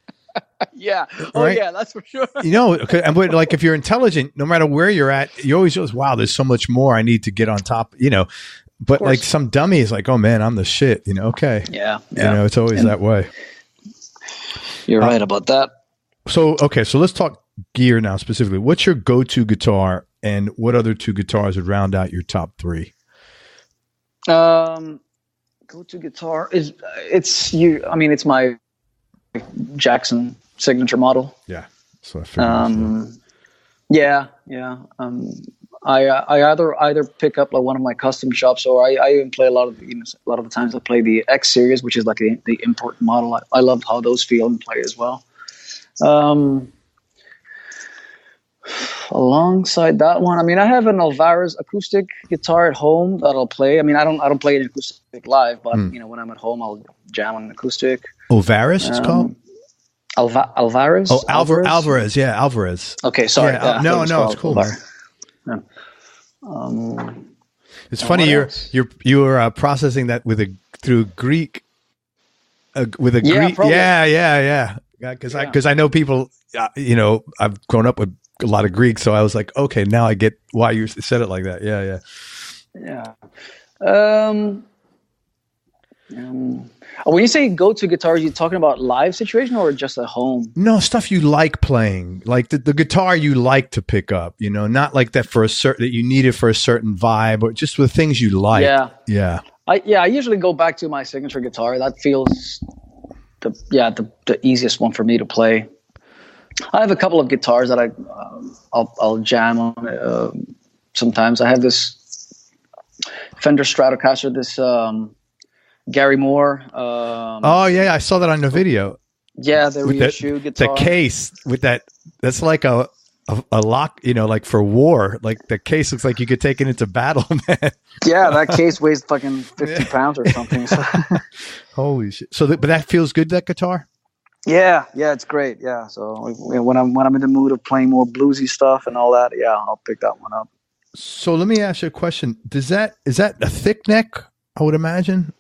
Yeah. Oh, right? Yeah, that's for sure. You know, but like if you're intelligent, no matter where you're at, you always goes, wow, there's so much more I need to get on top, you know. But like some dummy is like, oh, man, I'm the shit, you know, okay. Yeah. You know, it's always that way. You're right about that. So let's talk gear now specifically. What's your go-to guitar and what other two guitars would round out your top three? Go-to guitar it's my Jackson signature model. Yeah. So I I either pick up like one of my custom shops, or I even play a lot of the times I play the X series, which is like the import model. I love how those feel and play as well. Alongside that one, I have an Alvarez acoustic guitar at home that I'll play. I don't play it acoustic live, but you know, when I'm at home, I'll jam on an acoustic. Alvarez, it's called Alvarez. Oh, Alvarez. Yeah, Alvarez. Okay, sorry. Yeah, no, it's cool. Yeah. It's funny you're processing that through Greek. With a Greek. Probably. Yeah. Because I know people. You know, I've grown up with a lot of Greek, so I was like, okay, now I get why you said it like that. Yeah. When you say go-to guitar, are you talking about live situation or just at home? No, stuff you like playing, like the guitar you like to pick up. You know, not like that that you need it for a certain vibe, or just with things you like. Yeah. I usually go back to my signature guitar. That feels the easiest one for me to play. I have a couple of guitars that I'll jam on. Sometimes I have this Fender Stratocaster, this Gary Moore. I saw that on the video. Yeah, the reissue guitar. The case with that's like a lock, you know, like for war. Like the case looks like you could take it into battle, man. Yeah, that case weighs fucking 50 pounds or something. So. Holy shit! But that feels good, that guitar. Yeah, it's great. Yeah, so when I'm in the mood of playing more bluesy stuff and all that, I'll pick that one up. So let me ask you a question. Is that a thick neck? I would imagine.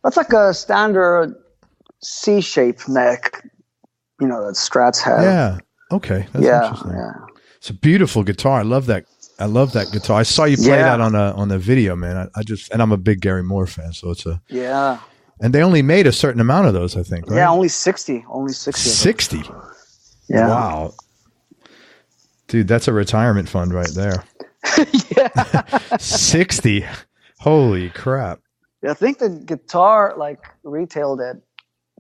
That's like a standard C-shaped neck, you know, that Strats have. Yeah. Okay. That's interesting. Yeah. It's a beautiful guitar. I love that I love that guitar. I saw you play that on the video, man. And I'm a big Gary Moore fan, so it's a And they only made a certain amount of those, I think, right? Yeah, only 60. Only 60. 60? Yeah. Wow. Dude, that's a retirement fund right there. Yeah. 60. Holy crap. Yeah, I think the guitar like retailed at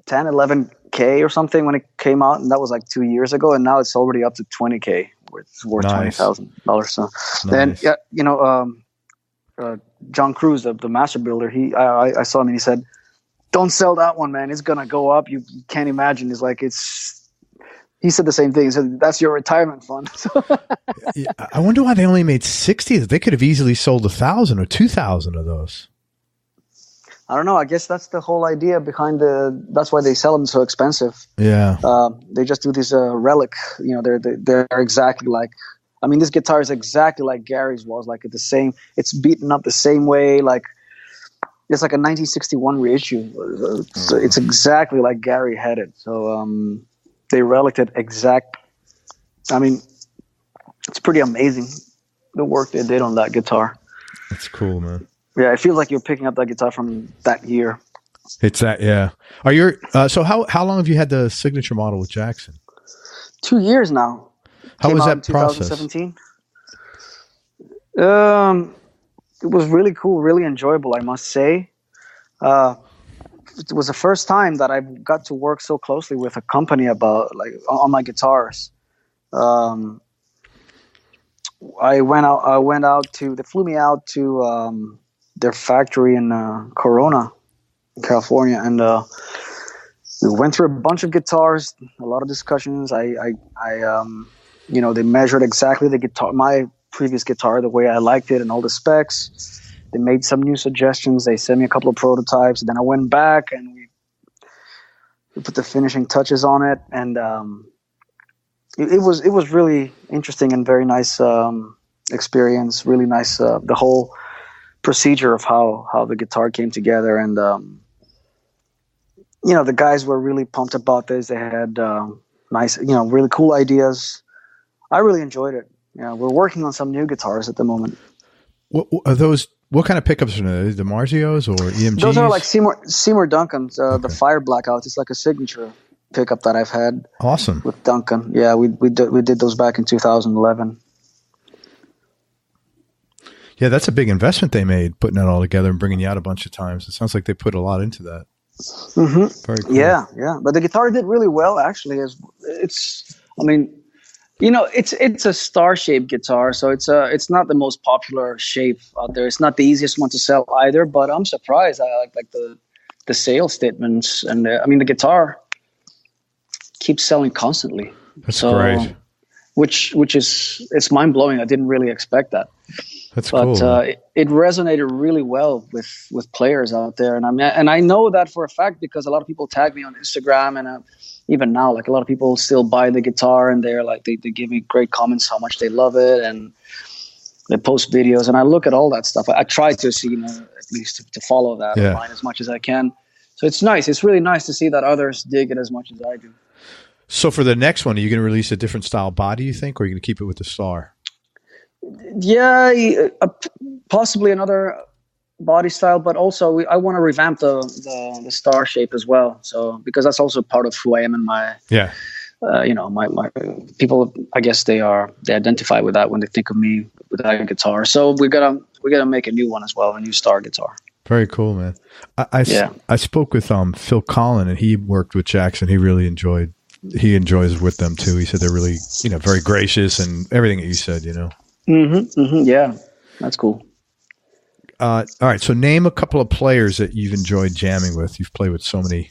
10, 11K or something when it came out, and that was like 2 years ago, and now it's already up to 20K. It's worth $20,000. So then, yeah, you know, John Cruz, the master builder, I saw him and he said, "Don't sell that one, man. It's gonna go up. You can't imagine." He's like, he said the same thing. He said, "That's your retirement fund." Yeah, I wonder why they only made 60. They could have easily sold 1,000 or 2,000 of those. I don't know. I guess that's the whole idea behind that's why they sell them so expensive. Yeah. They just do this relic. You know, they're exactly like, I mean, this guitar is exactly like Gary's was, like it's beaten up the same way. Like, it's like a 1961 reissue. It's exactly like Gary had it. So they reliced it exact. I mean, it's pretty amazing, the work they did on that guitar. That's cool, man. Yeah, it feels like you're picking up that guitar from that year. It's that, yeah. Are you so how long have you had the signature model with Jackson? 2 years now. How was that process? 2017. It was really cool, really enjoyable, I must say. It was the first time that I got to work so closely with a company about on my guitars. They flew me out to their factory in Corona, California, and we went through a bunch of guitars, a lot of discussions. They measured exactly the guitar, my previous guitar, the way I liked it, and all the specs. They made some new suggestions. They sent me a couple of prototypes. Then I went back and we put the finishing touches on it, and it was really interesting and very nice experience. Really nice, the whole procedure of how the guitar came together, and the guys were really pumped about this. They had nice, really cool ideas. I really enjoyed it. Yeah, we're working on some new guitars at the moment. What are those? What kind of pickups are those? The Marzios or EMGs? Those are like Seymour Duncan's, the Fire Blackout. It's like a signature pickup that I've had. Awesome. With Duncan. Yeah, we did those back in 2011. Yeah, that's a big investment they made, putting that all together and bringing you out a bunch of times. It sounds like they put a lot into that. Mm-hmm. Very cool. Yeah. But the guitar did really well, actually. It's a star-shaped guitar, so it's not the most popular shape out there. It's not the easiest one to sell either, but I'm surprised. I like the sales statements, and the guitar keeps selling constantly. That's great. Which is, it's mind-blowing. I didn't really expect that. That's cool. But it resonated really well with players out there, and I know that for a fact because a lot of people tag me on Instagram, and even now, like, a lot of people still buy the guitar, and they're like, they give me great comments how much they love it, and they post videos, and I look at all that stuff. I try to see, at least to follow that line as much as I can. So it's nice. It's really nice to see that others dig it as much as I do. So for the next one, are you going to release a different style body, you think, or are you going to keep it with the star? Yeah, possibly another body style, but also I want to revamp the star shape as well. So because that's also part of who I am and my my people. I guess they identify with that when they think of me with that guitar. So we're gonna make a new one as well, a new star guitar. Very cool, man. I spoke with Phil Collin, and he worked with Jackson. He really enjoys with them too. He said they're really very gracious and everything that you said. Yeah, that's cool. All right, so name a couple of players that you've enjoyed jamming with. You've played with so many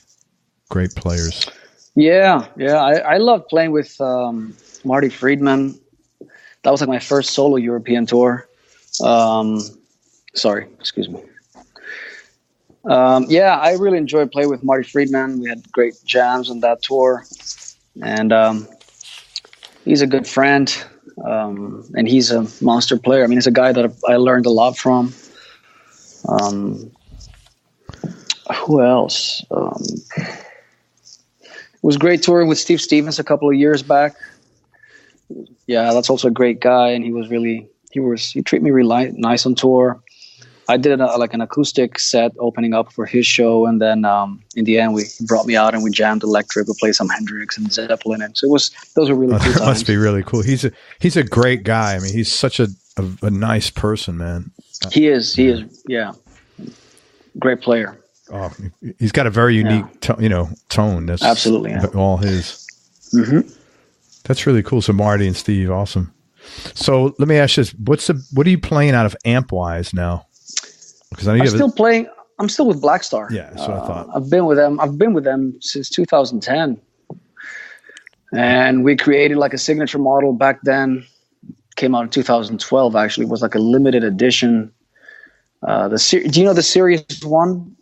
great players. Yeah. I love playing with Marty Friedman. That was like my first solo European tour. Excuse me. I really enjoyed playing with Marty Friedman. We had great jams on that tour, and he's a good friend. And he's a monster player. I mean, he's a guy that I learned a lot from. Who else? It was great touring with Steve Stevens a couple of years back. Yeah, that's also a great guy, and he was really he treated me really nice on tour. I did like an acoustic set opening up for his show, and then in the end, he brought me out and we jammed electric. We played some Hendrix and Zeppelin, and so those were really cool times. That must be really cool. He's a great guy. I mean, he's such a nice person, man. He is, yeah, great player. Oh, he's got a very unique, tone. That's absolutely all his. Mm-hmm. That's really cool. So Marty and Steve, awesome. So let me ask you this: what are you playing out of amp wise now? Because I know I'm still with Blackstar. Yeah, that's what I thought. I've been with them since 2010, and we created like a signature model back then. Came out in 2012. Actually, it was like a limited edition. Do you know the Series 1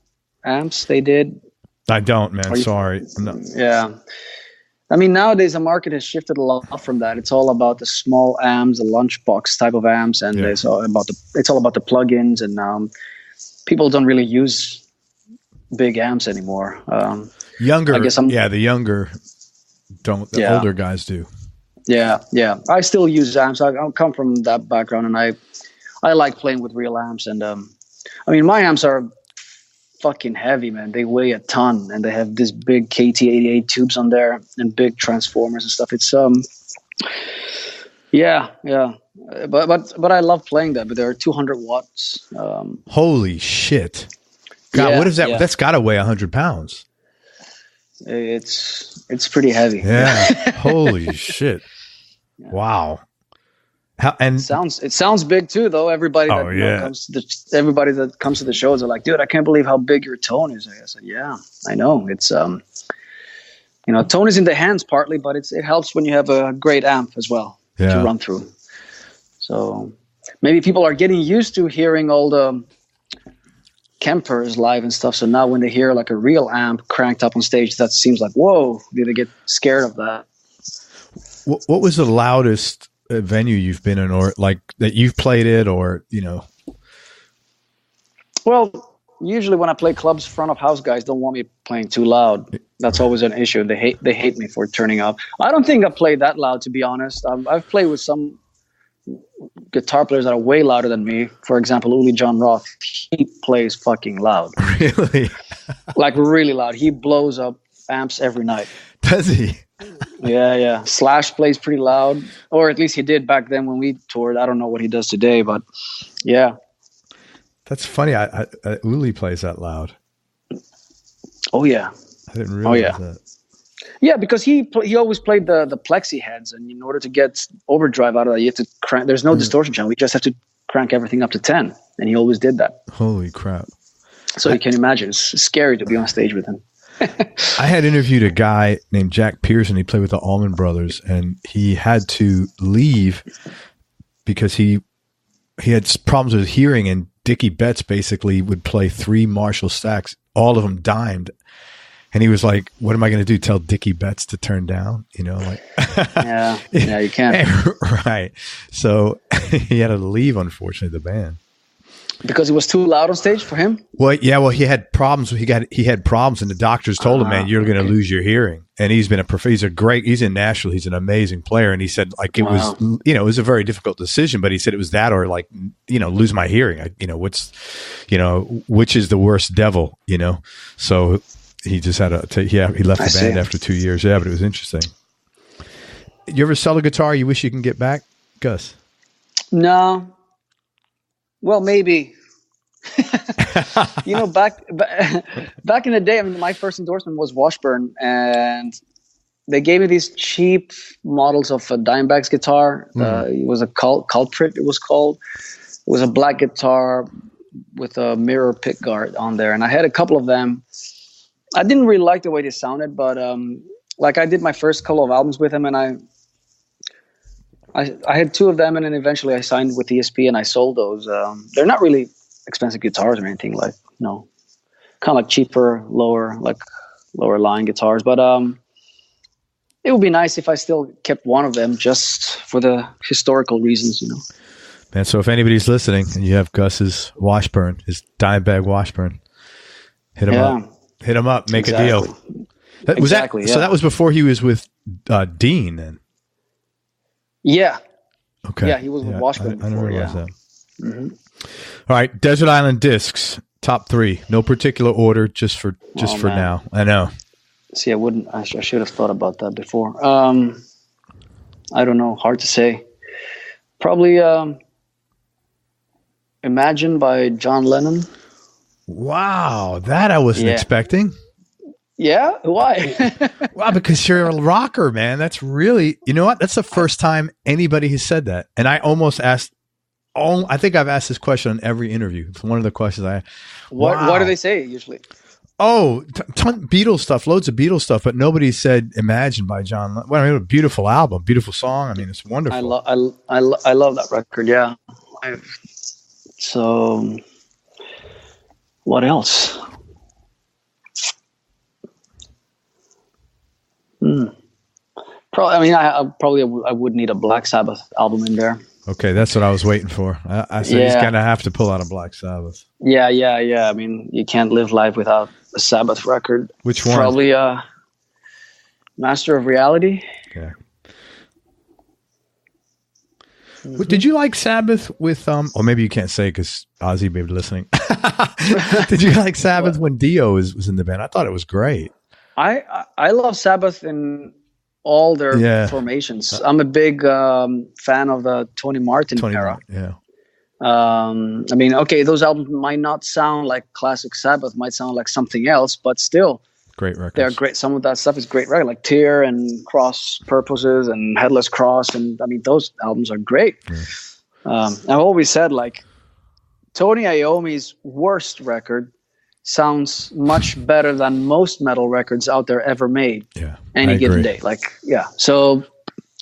amps they did? I don't, man. Sorry. Yeah. I mean, nowadays the market has shifted a lot from that. It's all about the small amps, the lunchbox type of amps, and it's all about the plugins. And people don't really use big amps anymore. Younger, the younger don't. The older guys do. Yeah. I still use amps. I come from that background, and I like playing with real amps. And I mean, my amps are fucking heavy, man. They weigh a ton, and they have this big KT88 tubes on there and big transformers and stuff. It's but I love playing that. But they're 200 watts. Holy shit! God, what is that? That's got to weigh 100 pounds. It's pretty heavy. Yeah. Holy shit! Wow. It sounds big too, though. Everybody that comes to the shows are like, dude, I can't believe how big your tone is. I said, yeah, I know. It's tone is in the hands partly, but it helps when you have a great amp as well to run through. So maybe people are getting used to hearing all the Kempers live and stuff. So now when they hear like a real amp cranked up on stage, that seems like, whoa, they get scared of that. What was the loudest venue you've been in, or like that you've played it, or Well, usually when I play clubs, front of house guys don't want me playing too loud. That's always an issue. They hate me for turning up. I don't think I played that loud, to be honest. I've played with some guitar players that are way louder than me. For example, Uli John Roth, he plays fucking loud. Really? Like really loud. He blows up amps every night. Does he? Yeah. Slash plays pretty loud, or at least he did back then when we toured. I don't know what he does today, but yeah. That's funny. I Uli plays that loud. Oh yeah. I didn't realize that. Yeah, because he always played the plexi heads, and in order to get overdrive out of that, you have to crank. There's no distortion channel. You just have to crank everything up to 10, and he always did that. Holy crap! So you can imagine, it's scary to be on stage with him. I had interviewed a guy named Jack Pearson. He played with the Allman Brothers, and he had to leave because he had problems with hearing, and Dickie Betts basically would play 3 Marshall stacks, all of them dimed. And he was like, what am I going to do? Tell Dickie Betts to turn down? Yeah, you can't. Right. So he had to leave, unfortunately, the band. Because it was too loud on stage for him? Well, yeah, he had problems. He had problems, and the doctors told him, man, you're going to lose your hearing. And he's in Nashville. He's an amazing player. And he said, like, it was, it was a very difficult decision, but he said it was that or like, lose my hearing. Which is the worst devil, So he just had he left the band after 2 years. Yeah, but it was interesting. You ever sell a guitar you wish you can get back, Gus? No. Well, maybe. Back in the day, I mean, my first endorsement was Washburn, and they gave me these cheap models of a Dimebag's guitar. It was a Culprit, it was called. It was a black guitar with a mirror pickguard on there, and I had a couple of them. I didn't really like the way they sounded, but I did my first couple of albums with them, and I had 2 of them, and then eventually I signed with ESP and I sold those. They're not really expensive guitars or anything, kind of like cheaper, lower line guitars. But it would be nice if I still kept one of them just for the historical reasons, Man, so if anybody's listening and you have Gus's Washburn, his Dimebag Washburn, hit him up. Hit him up. Make a deal. So that was before he was with Dean then? Yeah. Okay. Yeah, he was with Washburn I didn't before. realize Yeah. that. Mm-hmm. All right, Desert Island Discs, top 3. No particular order, just for Man. now. I know. See, I should have thought about that before. I don't know. Hard to say. Probably Imagine by John Lennon. Wow, that I wasn't expecting. Yeah? Why? Wow, because you're a rocker, man. That's really, you know what? That's the first time anybody has said that. And I almost asked, I think I've asked this question on every interview. It's one of the questions I. What do they say usually? Oh, ton Beatles stuff, loads of Beatles stuff, but nobody said "Imagine" by John. Well, I mean, a beautiful album, beautiful song. I mean, it's wonderful. I love that record. Yeah. So, what else? Probably. I mean, I would need a Black Sabbath album in there. Okay, that's what I was waiting for. I said he's gonna have to pull out a Black Sabbath. Yeah. I mean, you can't live life without a Sabbath record. Which one? Probably Master of Reality. Okay. Mm-hmm. Did you like Sabbath with or maybe you can't say because Ozzy may be listening. Did you like Sabbath when Dio was in the band? I thought it was great. I love Sabbath in all their formations. I'm a big fan of the Tony Martin era. I mean, okay, those albums might not sound like classic Sabbath, might sound like something else, but still great records. They're great. Some of that stuff is great record, like Tear and Cross Purposes and Headless Cross, and I mean those albums are great. I've always said like Tony Iommi's worst record sounds much better than most metal records out there ever made. Yeah, any given day. Like, so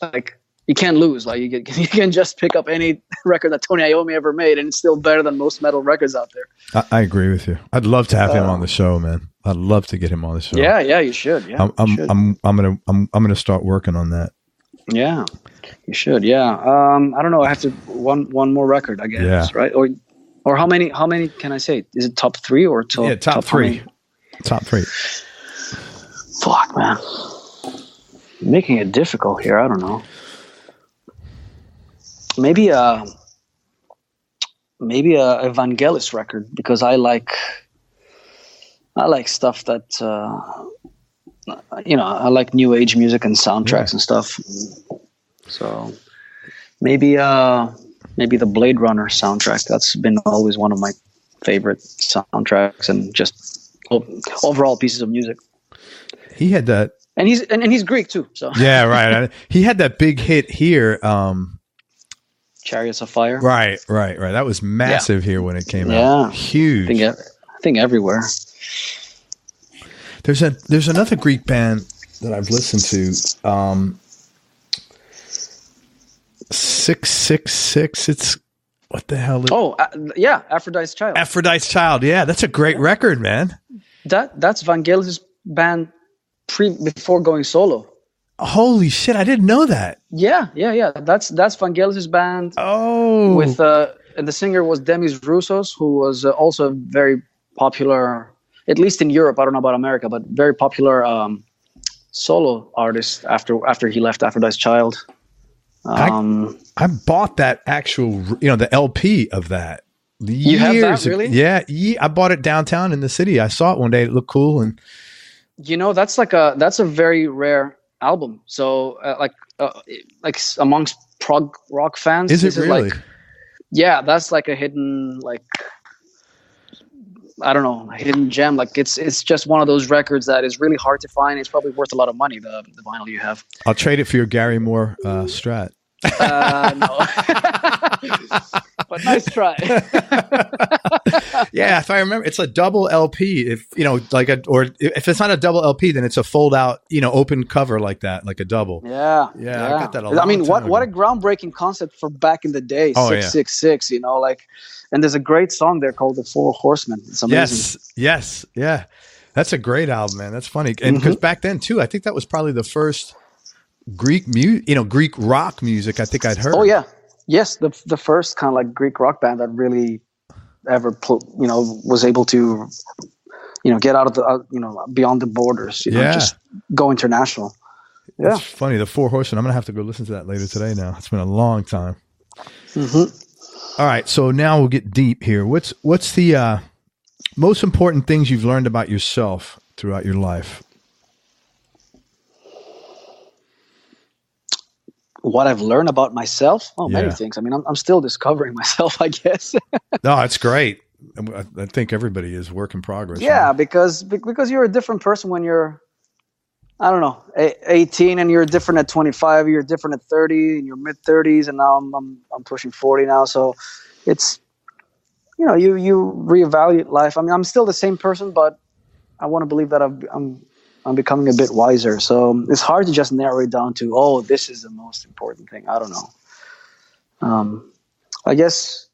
like you can't lose. Like you can just pick up any record that Tony Iommi ever made, and it's still better than most metal records out there. I agree with you. I'd love to have him on the show, man. I'd love to get him on the show. Yeah, you should. Yeah, I'm gonna start working on that. Yeah, you should. Yeah. I don't know. I have to one more record, I guess. Right? Or how many can I say? Is it top 3 or top? Yeah, top 3. Top 3. Fuck, man. Making it difficult here. I don't know. Maybe a Vangelis record, because I like stuff that I like new age music and soundtracks and stuff. So maybe the Blade Runner soundtrack. That's been always one of my favorite soundtracks and just overall pieces of music. He had that, and he's Greek too. So yeah, right. He had that big hit here. Chariots of Fire. Right. That was massive here when it came out. Yeah, huge. I think everywhere. There's another Greek band that I've listened to. 666. It's what the hell? Aphrodite's Child. Aphrodite's Child. Yeah, that's a great record, man. That's Vangelis' band before going solo. Holy shit! I didn't know that. Yeah. That's Vangelis' band. Oh, with and the singer was Demis Roussos, who was also very popular, at least in Europe. I don't know about America, but very popular solo artist after he left Aphrodite's Child. I bought that actual, the LP of that. You have that, really? Yeah, I bought it downtown in the city. I saw it one day. It looked cool, and that's a very rare album. So like amongst prog rock fans, is it really? That's like a hidden, like, I don't know, a hidden gem. Like it's just one of those records that is really hard to find. It's probably worth a lot of money, the vinyl you have. I'll trade it for your Gary Moore Strat. No. But nice try. Yeah, if I remember, it's a double LP. If if it's not a double LP, then it's a fold out, open cover like that, like a double. Yeah. I got that a lot. I mean, what a groundbreaking concept for back in the day. 666, and there's a great song there called "The Four Horsemen." It's amazing. Yes, yeah, that's a great album, man. That's funny, and because back then too, I think that was probably the first Greek Greek rock music I think I'd heard. Oh yeah. Yes, the first kind of like Greek rock band that really ever was able to get out of the beyond the borders, just go international. Yeah. It's funny, the Four Horsemen. I'm gonna have to go listen to that later today now. It's been a long time. Mm-hmm. All right. So now we'll get deep here. What's the most important things you've learned about yourself throughout your life? What I've learned about myself? Oh, many Yeah. things. I mean, I'm still discovering myself, I guess. No, it's great. I think everybody is work in progress. Yeah, right? because you're a different person when you're, I don't know, 18, and you're different at 25. You're different at 30, in your mid 30s, and now I'm pushing 40 now. So it's, you know, you reevaluate life. I mean, I'm still the same person, but I want to believe that I'm becoming a bit wiser. So it's hard to just narrow it down to, oh, this is the most important thing. I don't know. I guess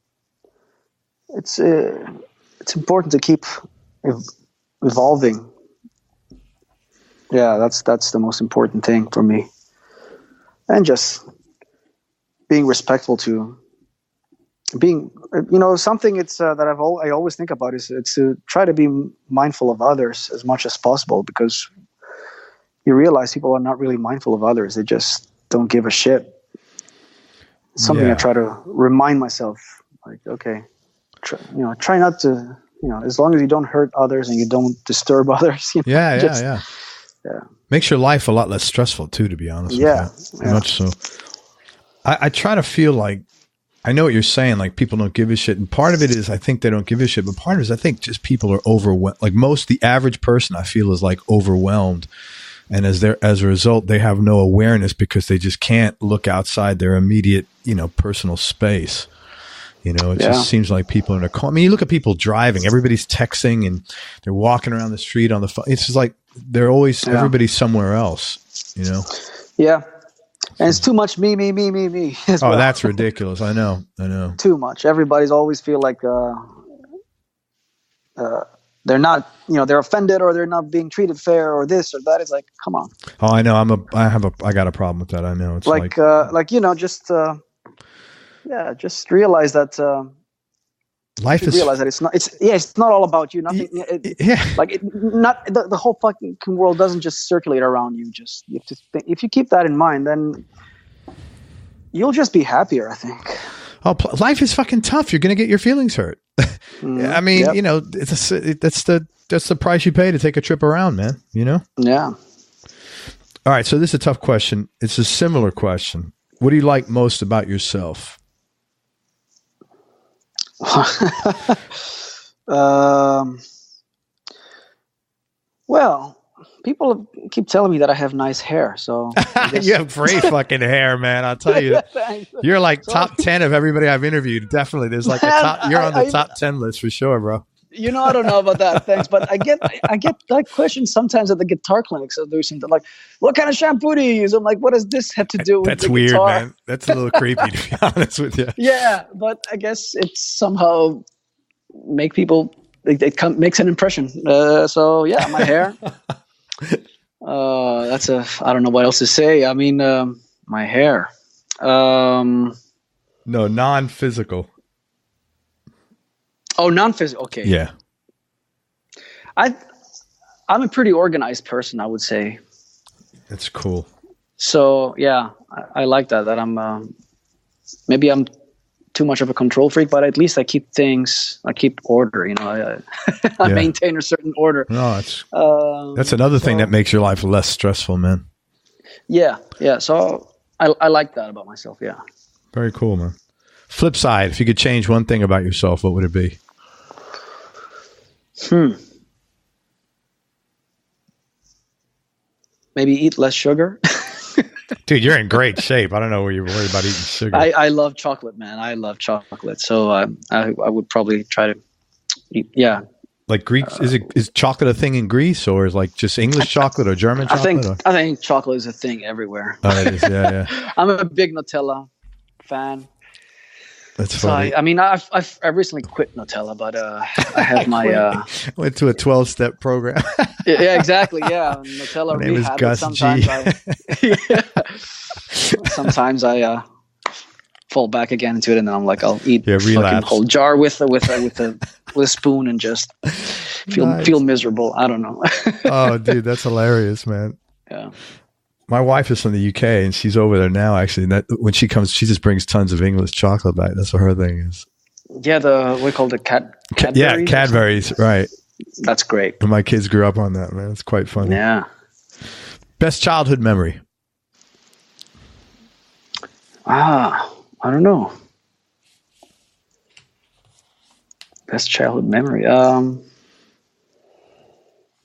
it's important to keep evolving. Yeah, that's the most important thing for me, and just being respectful to being, you know, something that I always think about is it's to try to be mindful of others as much as possible, because you realize people are not really mindful of others. They just don't give a shit. It's something I try to remind myself, like, okay, try not to, as long as you don't hurt others and you don't disturb others. Yeah. Makes your life a lot less stressful too, to be honest with you. Yeah. Much so. I try to feel like, I know what you're saying, like people don't give a shit. And part of it is I think they don't give a shit, but part of it is I think just people are overwhelmed. Like the average person I feel is like overwhelmed. And as a result, they have no awareness because they just can't look outside their immediate, personal space. It just seems like people are in a car. I mean, you look at people driving, everybody's texting and they're walking around the street on the phone. It's just like they're always, everybody's somewhere else, Yeah. And it's too much me as well. That's ridiculous. I know. Too much. Everybody's always feel like they're not, they're offended or they're not being treated fair or this or that. It's like, come on. Oh, I know. I got a problem with that. I know. It's just realize that life is. Realize that it's not all about you. Nothing. The whole fucking world doesn't just circulate around you. Just you have to think, if you keep that in mind, then you'll just be happier, I think. Oh, life is fucking tough. You're gonna get your feelings hurt. I mean, that's the price you pay to take a trip around, man. Yeah. All right. So this is a tough question. It's a similar question. What do you like most about yourself? Well, people keep telling me that I have nice hair, so you have great fucking hair, man. I'll tell you, you're like top 10 of everybody I've interviewed. Definitely, there's like you're on the top 10 list for sure, bro. I don't know about that, thanks, but I get that question sometimes at the guitar clinics. So there's something like, "What kind of shampoo do you use?" I'm like, "What does this have to do with That's the weird, guitar?" man. That's a little creepy, to be honest with you. Yeah, but I guess it's somehow makes an impression. So yeah, my hair. I don't know what else to say. I mean, my hair. No, non-physical. Oh, non-physical. Okay. Yeah. I'm a pretty organized person, I would say. That's cool. So yeah, I like that I'm maybe I'm too much of a control freak, but at least I keep order. I maintain a certain order. No, that's another thing that makes your life less stressful, man. Yeah. So I like that about myself. Yeah. Very cool, man. Flip side, if you could change one thing about yourself, what would it be? Maybe eat less sugar. Dude, you're in great shape. I don't know where you're worried about eating sugar. I love chocolate, man. I love chocolate. So I would probably try to eat, yeah. Like Greek, is chocolate a thing in Greece, or is like just English chocolate or German chocolate? I think chocolate is a thing everywhere. Oh, it is, yeah. I'm a big Nutella fan. That's funny. I recently quit Nutella, but I have my went to a 12-step program. Yeah, exactly. Yeah, Nutella My name is rehab. Gus G. Sometimes I fall back again into it, and then I'm like, I'll eat a fucking whole jar with a spoon and just feel miserable. I don't know. Oh, dude, that's hilarious, man. Yeah. My wife is from the UK and she's over there now. Actually, and that when she comes, she just brings tons of English chocolate back. That's what her thing is. Yeah, we call it Cadbury's. Yeah, Cadbury's, right? That's great. And my kids grew up on that, man. It's quite funny. Yeah. Best childhood memory? I don't know. Best childhood memory. I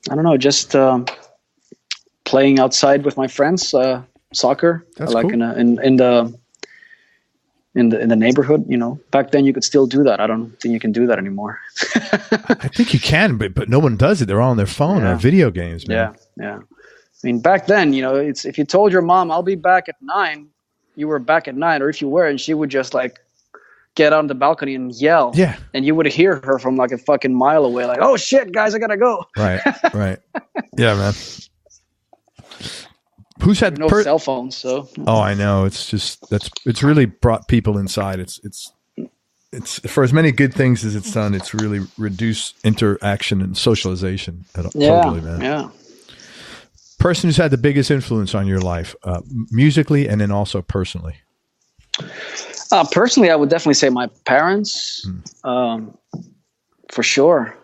don't know. Just playing outside with my friends, soccer. That's like cool. in the neighborhood. You know, back then you could still do that. I don't think you can do that anymore. I think you can, but no one does it. They're all on their phone or video games, man. Yeah. I mean, back then, you know, it's if you told your mom, "I'll be back at 9," you were back at 9, or if you were, and she would just like get on the balcony and yell. Yeah. And you would hear her from like a fucking mile away, like, "Oh shit, guys, I gotta go." Right. Yeah, man. Who's had no cell phones? So. Oh, I know. It's just it's really brought people inside. It's for as many good things as it's done. It's really reduced interaction and socialization. Totally, man. Yeah. Person who's had the biggest influence on your life, musically and then also personally. Personally, I would definitely say my parents, for sure.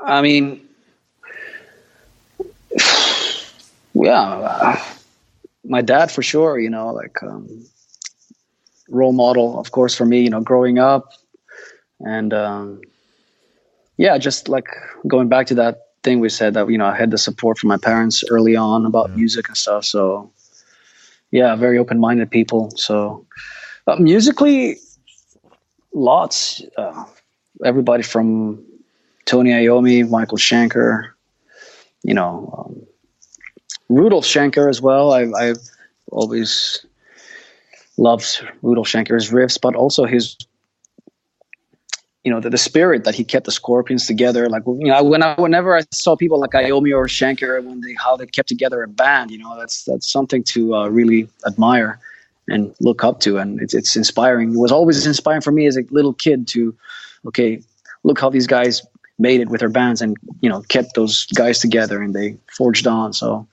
I mean, yeah, my dad for sure. You know, like role model, of course, for me. You know, growing up, and just like going back to that thing we said that, you know, I had the support from my parents early on about music and stuff. So yeah, very open-minded people. So musically, lots, everybody from Tony Iommi, Michael Schenker, you know, Rudolf Schenker as well. I've always loved Rudolf Schenker's riffs, but also his, you know, the spirit that he kept the Scorpions together. Like, you know, whenever I saw people like Iommi or Schenker, how they kept together a band, you know, that's something to really admire and look up to. And it's inspiring. It was always inspiring for me as a little kid to, okay, look how these guys made it with their bands and, you know, kept those guys together and they forged on. So,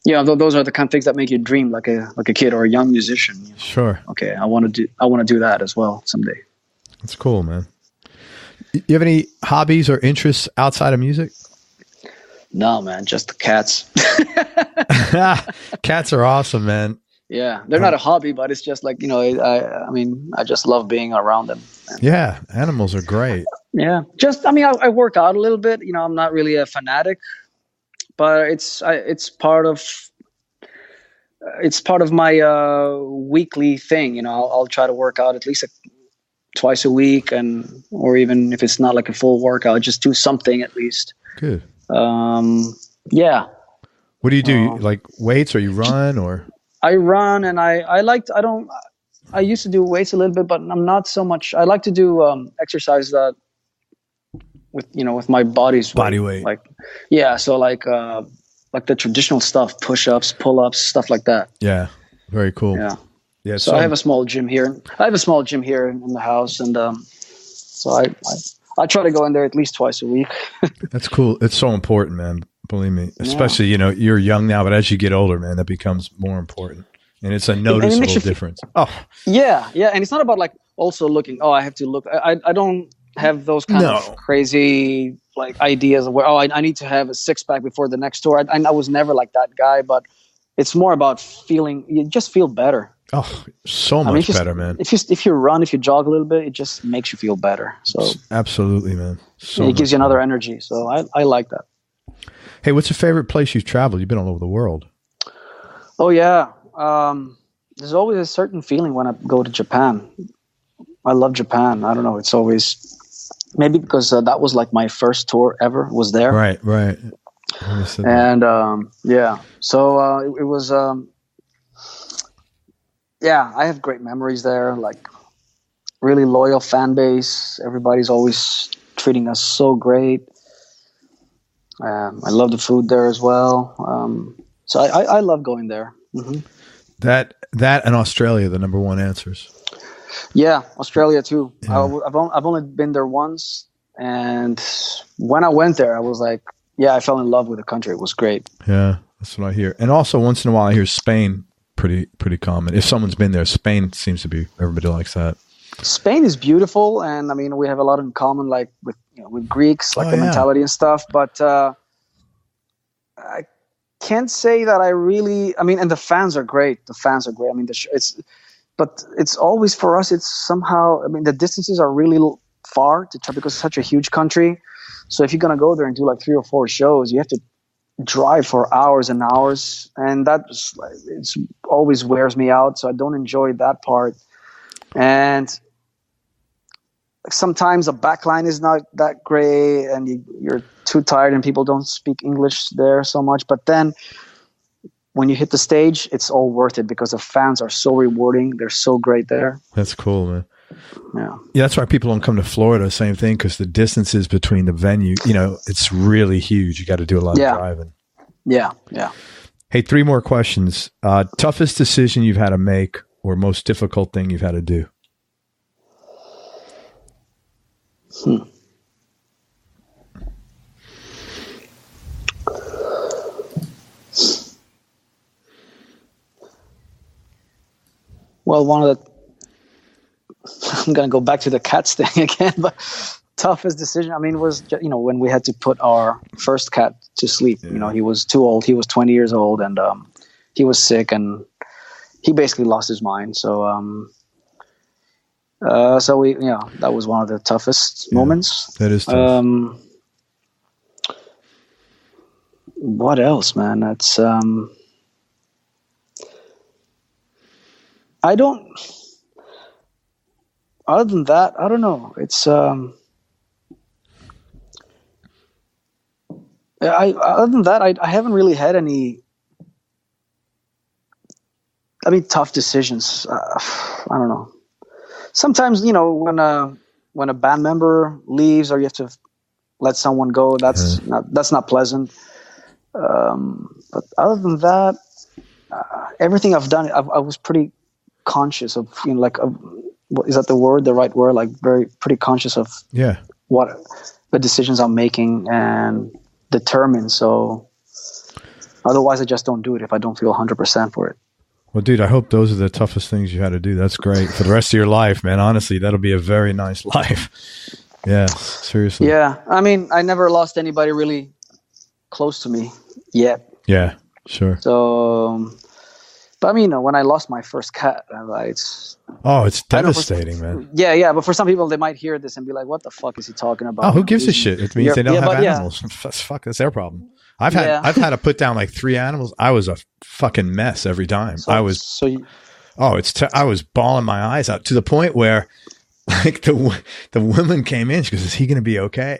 yeah, those are the kind of things that make you dream like a kid or a young musician. You know? Sure. Okay, I want to do that as well someday. That's cool, man. You have any hobbies or interests outside of music? No, man, just the cats. Cats are awesome, man. Yeah, they're not a hobby, but it's just like, you know, I mean, I just love being around them. Yeah, animals are great. Yeah, I mean, I work out a little bit. You know, I'm not really a fanatic, but it's part of my weekly thing. You know, I'll try to work out at least twice a week, or even if it's not like a full workout, just do something at least. Good. Yeah. What do you do? Like weights, or you run, or? I run, and I used to do weights a little bit, but I'm not so much. I like to do exercise that with my body weight. Like, yeah. So like the traditional stuff, push-ups, pull-ups, stuff like that. Yeah. Very cool. Yeah. Yeah, so I have a small gym here. in the house, and so I try to go in there at least twice a week. That's cool. It's so important, man. Believe me. Especially, you know, you're young now, but as you get older, man, that becomes more important, and it's a noticeable difference. Oh, yeah, and it's not about like also looking. Oh, I have to look. I don't have those kind of crazy like ideas of where I need to have a six-pack before the next tour. I was never like that guy, but it's more about feeling. You just feel better. Oh, so much better, man. If you run, if you jog a little bit, it just makes you feel better. So absolutely, man. It gives you another energy. So I like that. Hey, what's your favorite place you've traveled? You've been all over the world. Oh yeah. There's always a certain feeling when I go to Japan. I love Japan. I don't know. It's always maybe because that was like my first tour ever was there. Right. And yeah. So it was. Yeah, I have great memories there. Like, really loyal fan base. Everybody's always treating us so great. I love the food there as well. So I love going there. Mm-hmm. That and Australia, the number one answers. Yeah, Australia too. Yeah. I've only been there once, and when I went there, I was like, yeah, I fell in love with the country. It was great. Yeah, That's what I hear. And also, once in a while, I hear Spain pretty common. If someone's been there, Spain seems to be, everybody likes that. Spain is beautiful, and I mean, we have a lot in common, like with Greeks, like the mentality and stuff. But I can't say that I really. I mean, and the fans are great. I mean, but it's always for us. It's somehow. I mean, the distances are really far to try because it's such a huge country. So if you're gonna go there and do like 3 or 4 shows, you have to drive for hours and hours, and it's always wears me out. So I don't enjoy that part. And sometimes the backline is not that great, and you're too tired, and people don't speak English there so much. But then when you hit the stage, it's all worth it because the fans are so rewarding. They're so great there. That's cool, man. Yeah. That's why people don't come to Florida. Same thing, because the distances between the venue, it's really huge. You got to do a lot of driving. Yeah. Hey, 3 more questions. Toughest decision you've had to make, or most difficult thing you've had to do? Well, I'm going to go back to the cats thing again, but toughest decision, I mean, was, when we had to put our first cat to sleep. Yeah. He was too old. He was 20 years old, and he was sick, and he basically lost his mind. So, that was one of the toughest moments. That is tough. What else, man? That's, other than that, I don't know. It's, other than that, I haven't really had any, tough decisions. I don't know. Sometimes, when a band member leaves, or you have to let someone go, that's not pleasant. But other than that, everything I've done, I was pretty conscious of, is that the right word? Like pretty conscious of what the decisions I'm making and determined. So otherwise I just don't do it if I don't feel 100% for it. Well, dude, I hope those are the toughest things you had to do. That's great for the rest of your life, man. Honestly, that'll be a very nice life. Yeah, seriously. Yeah. I mean, I never lost anybody really close to me yet. Yeah, sure. So, but when I lost my first cat, it's devastating, man. Yeah. But for some people, they might hear this and be like, "What the fuck is he talking about?" Oh, who gives a shit? It means they don't have animals. That's their problem. I've had to put down like 3 animals. I was a fucking mess every time. I was bawling my eyes out to the point where, like, the woman came in. She goes, "Is he going to be okay?"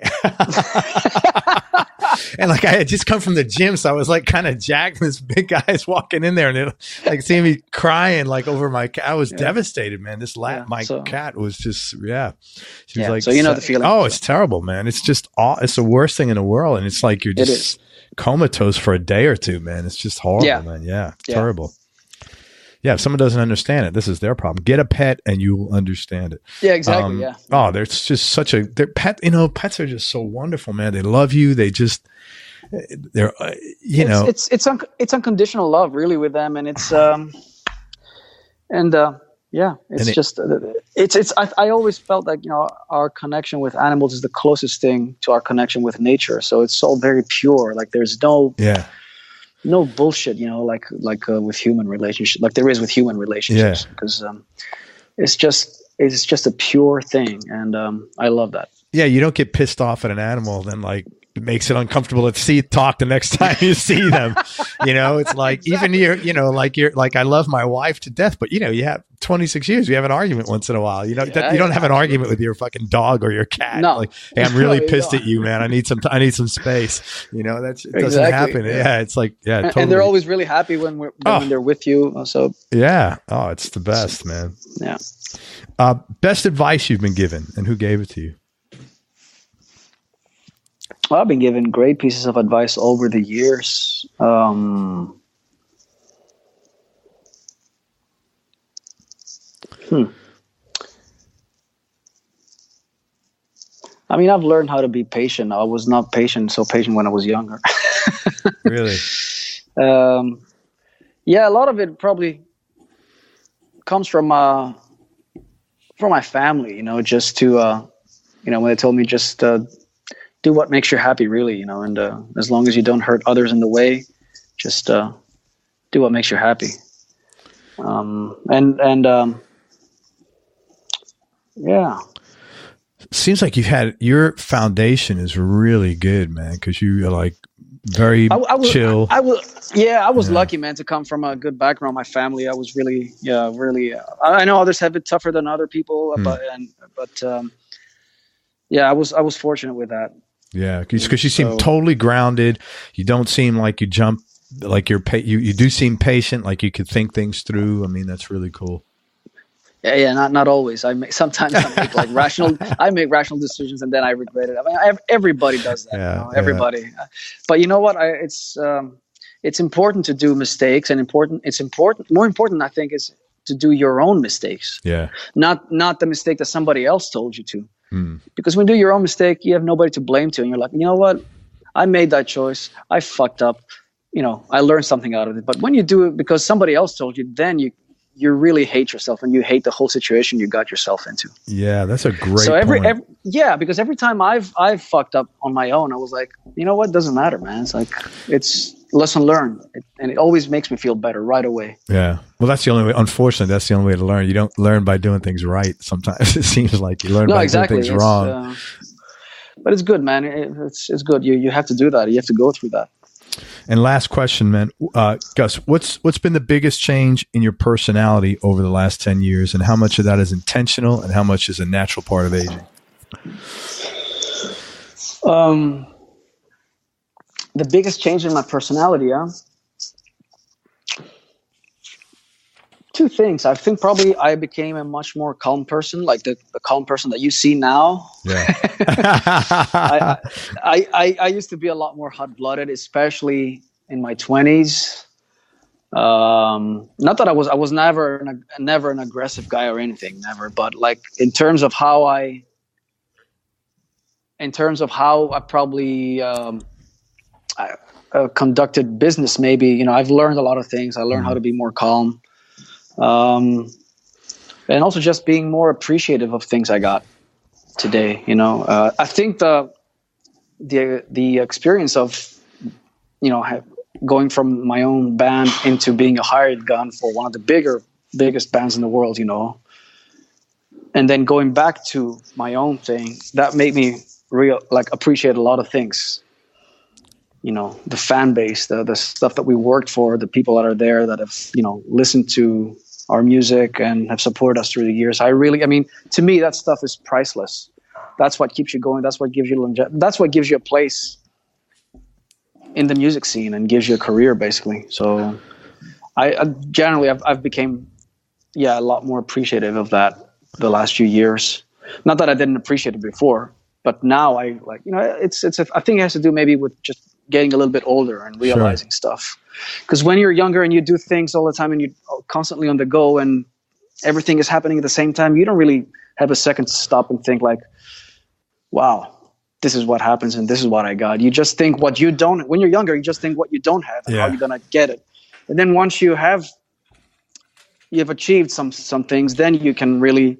And like I had just come from the gym, so I was like kind of jacked. And this big guy's walking in there, and it like seeing me crying like over my cat. I was devastated, man. My cat was just She was like, so the feeling. Oh, it's terrible, man. It's just it's the worst thing in the world, and it's like you're just comatose for a day or 2, man. It's just horrible, man. Yeah, terrible. Yeah, if someone doesn't understand it, this is their problem. Get a pet and you will understand it. Yeah, exactly. Oh, there's just pets are just so wonderful, man. They love you. It's unconditional love, really, with them, and it's I always felt like our connection with animals is the closest thing to our connection with nature. So it's all very pure. Like there's no bullshit, like with human relationships, like there is with human relationships, because it's just a pure thing, and I love that. Yeah, you don't get pissed off at an animal, then like it makes it uncomfortable to talk the next time you see them. It's like exactly. Even I love my wife to death, but you have 26 years, we have an argument once in a while. You don't have an argument with your fucking dog or your cat. No. Like, hey, I'm really pissed at you, man. I need some space. It doesn't happen. Yeah, it's like totally. And they're always really happy when they're with you. So it's the best, man. Yeah. Best advice you've been given, and who gave it to you? Well, I've been given great pieces of advice over the years. I've learned how to be patient. I was not so patient when I was younger. Really? Yeah, a lot of it probably comes from my family, just to, when they told me just do what makes you happy, really, and as long as you don't hurt others in the way, just do what makes you happy. Yeah. Seems like your foundation is really good, man, because you are like very chill. I was lucky, man, to come from a good background. My family, I was really. I know others have it tougher than other people, but I was fortunate with that. Yeah, because you seem totally grounded. You don't seem like you jump, like you do seem patient, like you could think things through. I mean, that's really cool. Yeah, not always. Sometimes I make like rational decisions and then I regret it. I mean, everybody does that. Yeah, everybody. Yeah. But you know what? It's important to do mistakes, and more important, I think, is to do your own mistakes. Yeah. Not the mistake that somebody else told you to. Because when you do your own mistake, you have nobody to blame to, and you're like, you know what? I made that choice. I fucked up. I learned something out of it. But when you do it because somebody else told you, then you really hate yourself and you hate the whole situation you got yourself into. Yeah, that's a great point. Because every time I've fucked up on my own, I was like, you know what? Doesn't matter, man. It's like, it's lesson learned. And it always makes me feel better right away. Yeah. Well, that's the only way. Unfortunately, that's the only way to learn. You don't learn by doing things right. Sometimes it seems like you learn by doing things wrong. But it's good, man. It's good. You have to do that. You have to go through that. And last question, man, Gus, what's been the biggest change in your personality over the last 10 years, and how much of that is intentional and how much is a natural part of aging? The biggest change in my personality, two things. I think probably I became a much more calm person, like the calm person that you see now. Yeah. I used to be a lot more hot-blooded, especially in my 20s. Not that I was never an aggressive guy or anything, never. But like in terms of how I probably conducted business, maybe, I've learned a lot of things. I learned how to be more calm. And also just being more appreciative of things I got today. I think the experience of, going from my own band into being a hired gun for one of the biggest bands in the world, and then going back to my own thing, that made me appreciate a lot of things. The fan base, the stuff that we worked for, the people that are there that have, listened to our music and have supported us through the years. To me, that stuff is priceless. That's what keeps you going. That's what gives you longevity. That's what gives you a place in the music scene and gives you a career, basically. So I've became, a lot more appreciative of that the last few years. Not that I didn't appreciate it before, but now I I think it has to do maybe with just getting a little bit older and realizing stuff. Because when you're younger and you do things all the time and you're constantly on the go and everything is happening at the same time, you don't really have a second to stop and think like, wow, this is what happens and this is what I got. You just think when you're younger, you just think what you don't have and how you're going to get it. And then once you've achieved some things, then you can really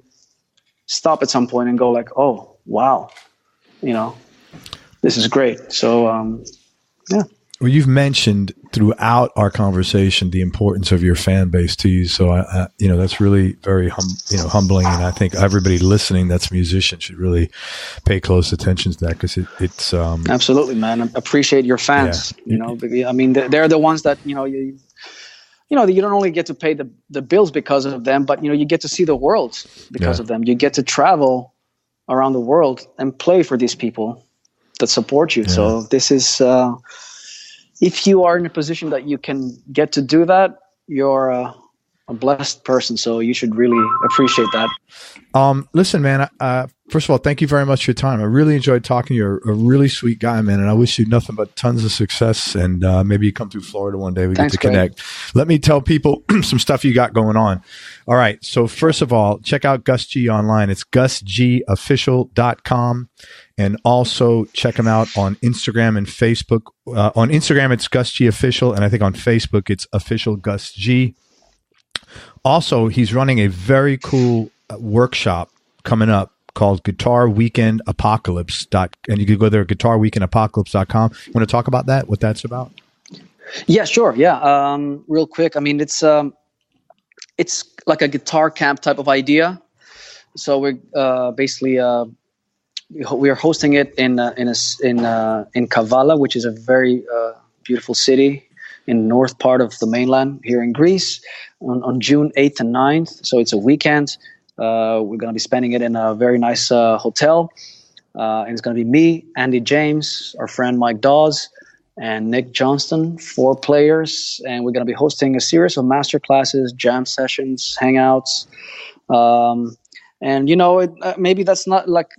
stop at some point and go like, oh, wow, this is great. So, yeah. Well, you've mentioned throughout our conversation the importance of your fan base to you. So, that's really very humbling. And I think everybody listening that's a musician should really pay close attention to that, because it's absolutely, man. I appreciate your fans. I mean, they're the ones that you don't only get to pay the bills because of them, but you get to see the world because of them. You get to travel around the world and play for these people that support you. Yeah. So this is, if you are in a position that you can get to do that, you're a blessed person. So you should really appreciate that. Listen, man, first of all, thank you very much for your time. I really enjoyed talking to you. You're a really sweet guy, man. And I wish you nothing but tons of success. And maybe you come through Florida one day. We get to connect. Let me tell people some stuff you got going on. All right. So first of all, check out Gus G online. It's gusgofficial.com. And also check him out on Instagram and Facebook. On Instagram, it's Gus G Official. And I think on Facebook, it's Official Gus G. Also, he's running a very cool workshop coming up called Guitar Weekend Apocalypse. And you can go there at guitarweekendapocalypse.com. You want to talk about that, what that's about? Yeah, sure. Yeah. Real quick. I mean, it's like a guitar camp type of idea. So we're basically we are hosting it in Kavala, which is a very beautiful city in the north part of the mainland here in Greece on June 8th and 9th. So it's a weekend. We're going to be spending it in a very nice hotel. And it's going to be me, Andy James, our friend Mike Dawes, and Nick Johnston, 4 players. And we're going to be hosting a series of master classes, jam sessions, hangouts. And, you know, maybe that's not like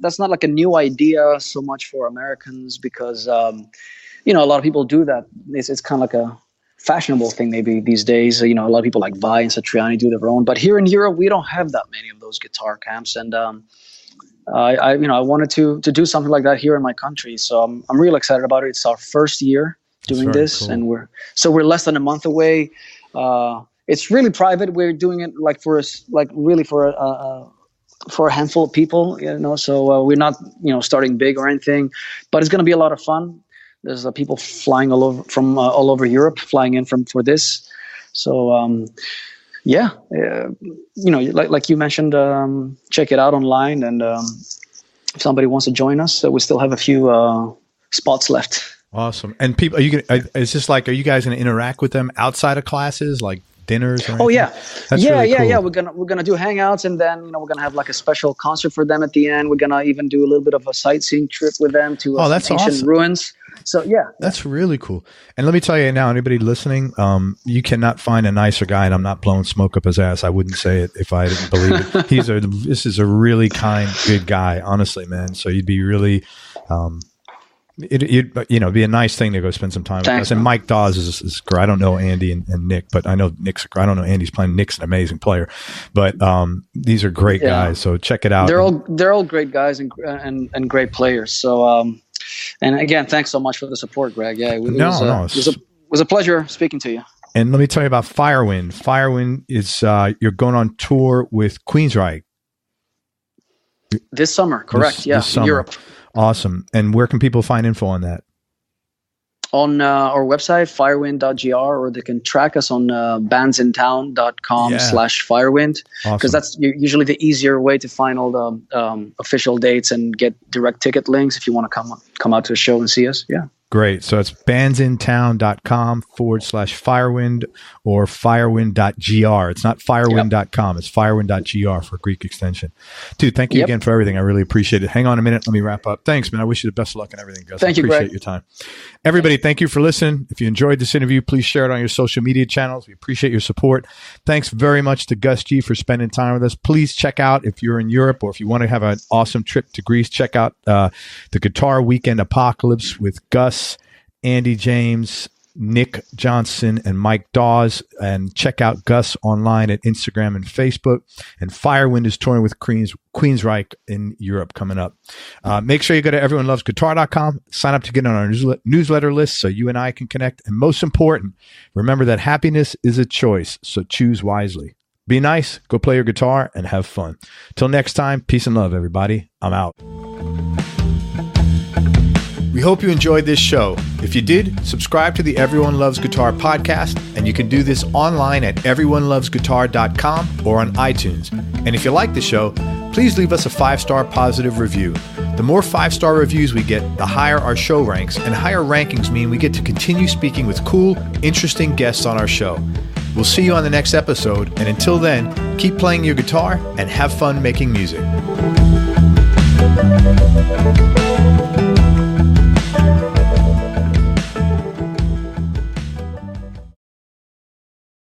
a new idea so much for Americans because, you know, a lot of people do that. It's kind of like a fashionable thing maybe these days. You know, a lot of people like Vi and Satriani do their own. But here in Europe, we don't have that many of those guitar camps. And I wanted to do something like that here in my country. So I'm real excited about it. It's our first year doing this. Cool. And we're less than a month away. It's really private. We're doing it for a handful of people, you know, so we're not, you know, starting big or anything, but it's going to be a lot of fun. There's people flying all over Europe, flying in for this. So, you know, like you mentioned, check it out online. And if somebody wants to join us, we still have a few spots left. Awesome. And people, are you guys going to interact with them outside of classes, like dinners? Oh yeah. That's really cool. Yeah. We're gonna do hangouts, and then, you know, we're gonna have like a special concert for them at the end. We're gonna even do a little bit of a sightseeing trip with them to that's ancient awesome. ruins. So yeah, that's really cool. And let me tell you now, anybody listening, you cannot find a nicer guy, and I'm not blowing smoke up his ass. I wouldn't say it if I didn't believe it. This is a really kind, good guy, honestly, man. So you'd be really, it'd be a nice thing to go spend some time with us. And Mike Dawes is great. I don't know Andy and Nick, but I know I don't know Andy's playing. Nick's an amazing player, but these are great guys. So check it out. They're all great guys and great players. So and again, thanks so much for the support, Greg. Yeah, it was a pleasure speaking to you. And let me tell you about Firewind. Firewind is you're going on tour with Queensryche this summer, correct? This summer. Europe. Awesome. And where can people find info on that? On our website, firewind.gr, or they can track us on bandsintown.com/firewind, because that's usually the easier way to find all the official dates and get direct ticket links if you want to come out to a show and see us. Yeah. Great. So it's bandsintown.com/firewind or firewind.gr. It's not firewind.com. It's firewind.gr for Greek extension. Dude, thank you again for everything. I really appreciate it. Hang on a minute. Let me wrap up. Thanks, man. I wish you the best of luck and everything, Gus. Thank you, appreciate Greg. your time. Everybody, thank you for listening. If you enjoyed this interview, please share it on your social media channels. We appreciate your support. Thanks very much to Gus G for spending time with us. Please check out, if you're in Europe or if you want to have an awesome trip to Greece, check out the Guitar Weekend Apocalypse with Gus, Andy James, Nick Johnson, and Mike Dawes. And check out Gus online at Instagram and Facebook. And Firewind is touring with Queensryche in Europe coming up. Make sure you go to everyonelovesguitar.com, sign up to get on our newsletter list so you and I can connect. And most important, remember that happiness is a choice, so choose wisely. Be nice, go play your guitar, and have fun. Till next time, peace and love, everybody. I'm out. We hope you enjoyed this show. If you did, subscribe to the Everyone Loves Guitar podcast, and you can do this online at everyonelovesguitar.com or on iTunes. And if you like the show, please leave us a 5-star positive review. The more 5-star reviews we get, the higher our show ranks, and higher rankings mean we get to continue speaking with cool, interesting guests on our show. We'll see you on the next episode, and until then, keep playing your guitar and have fun making music.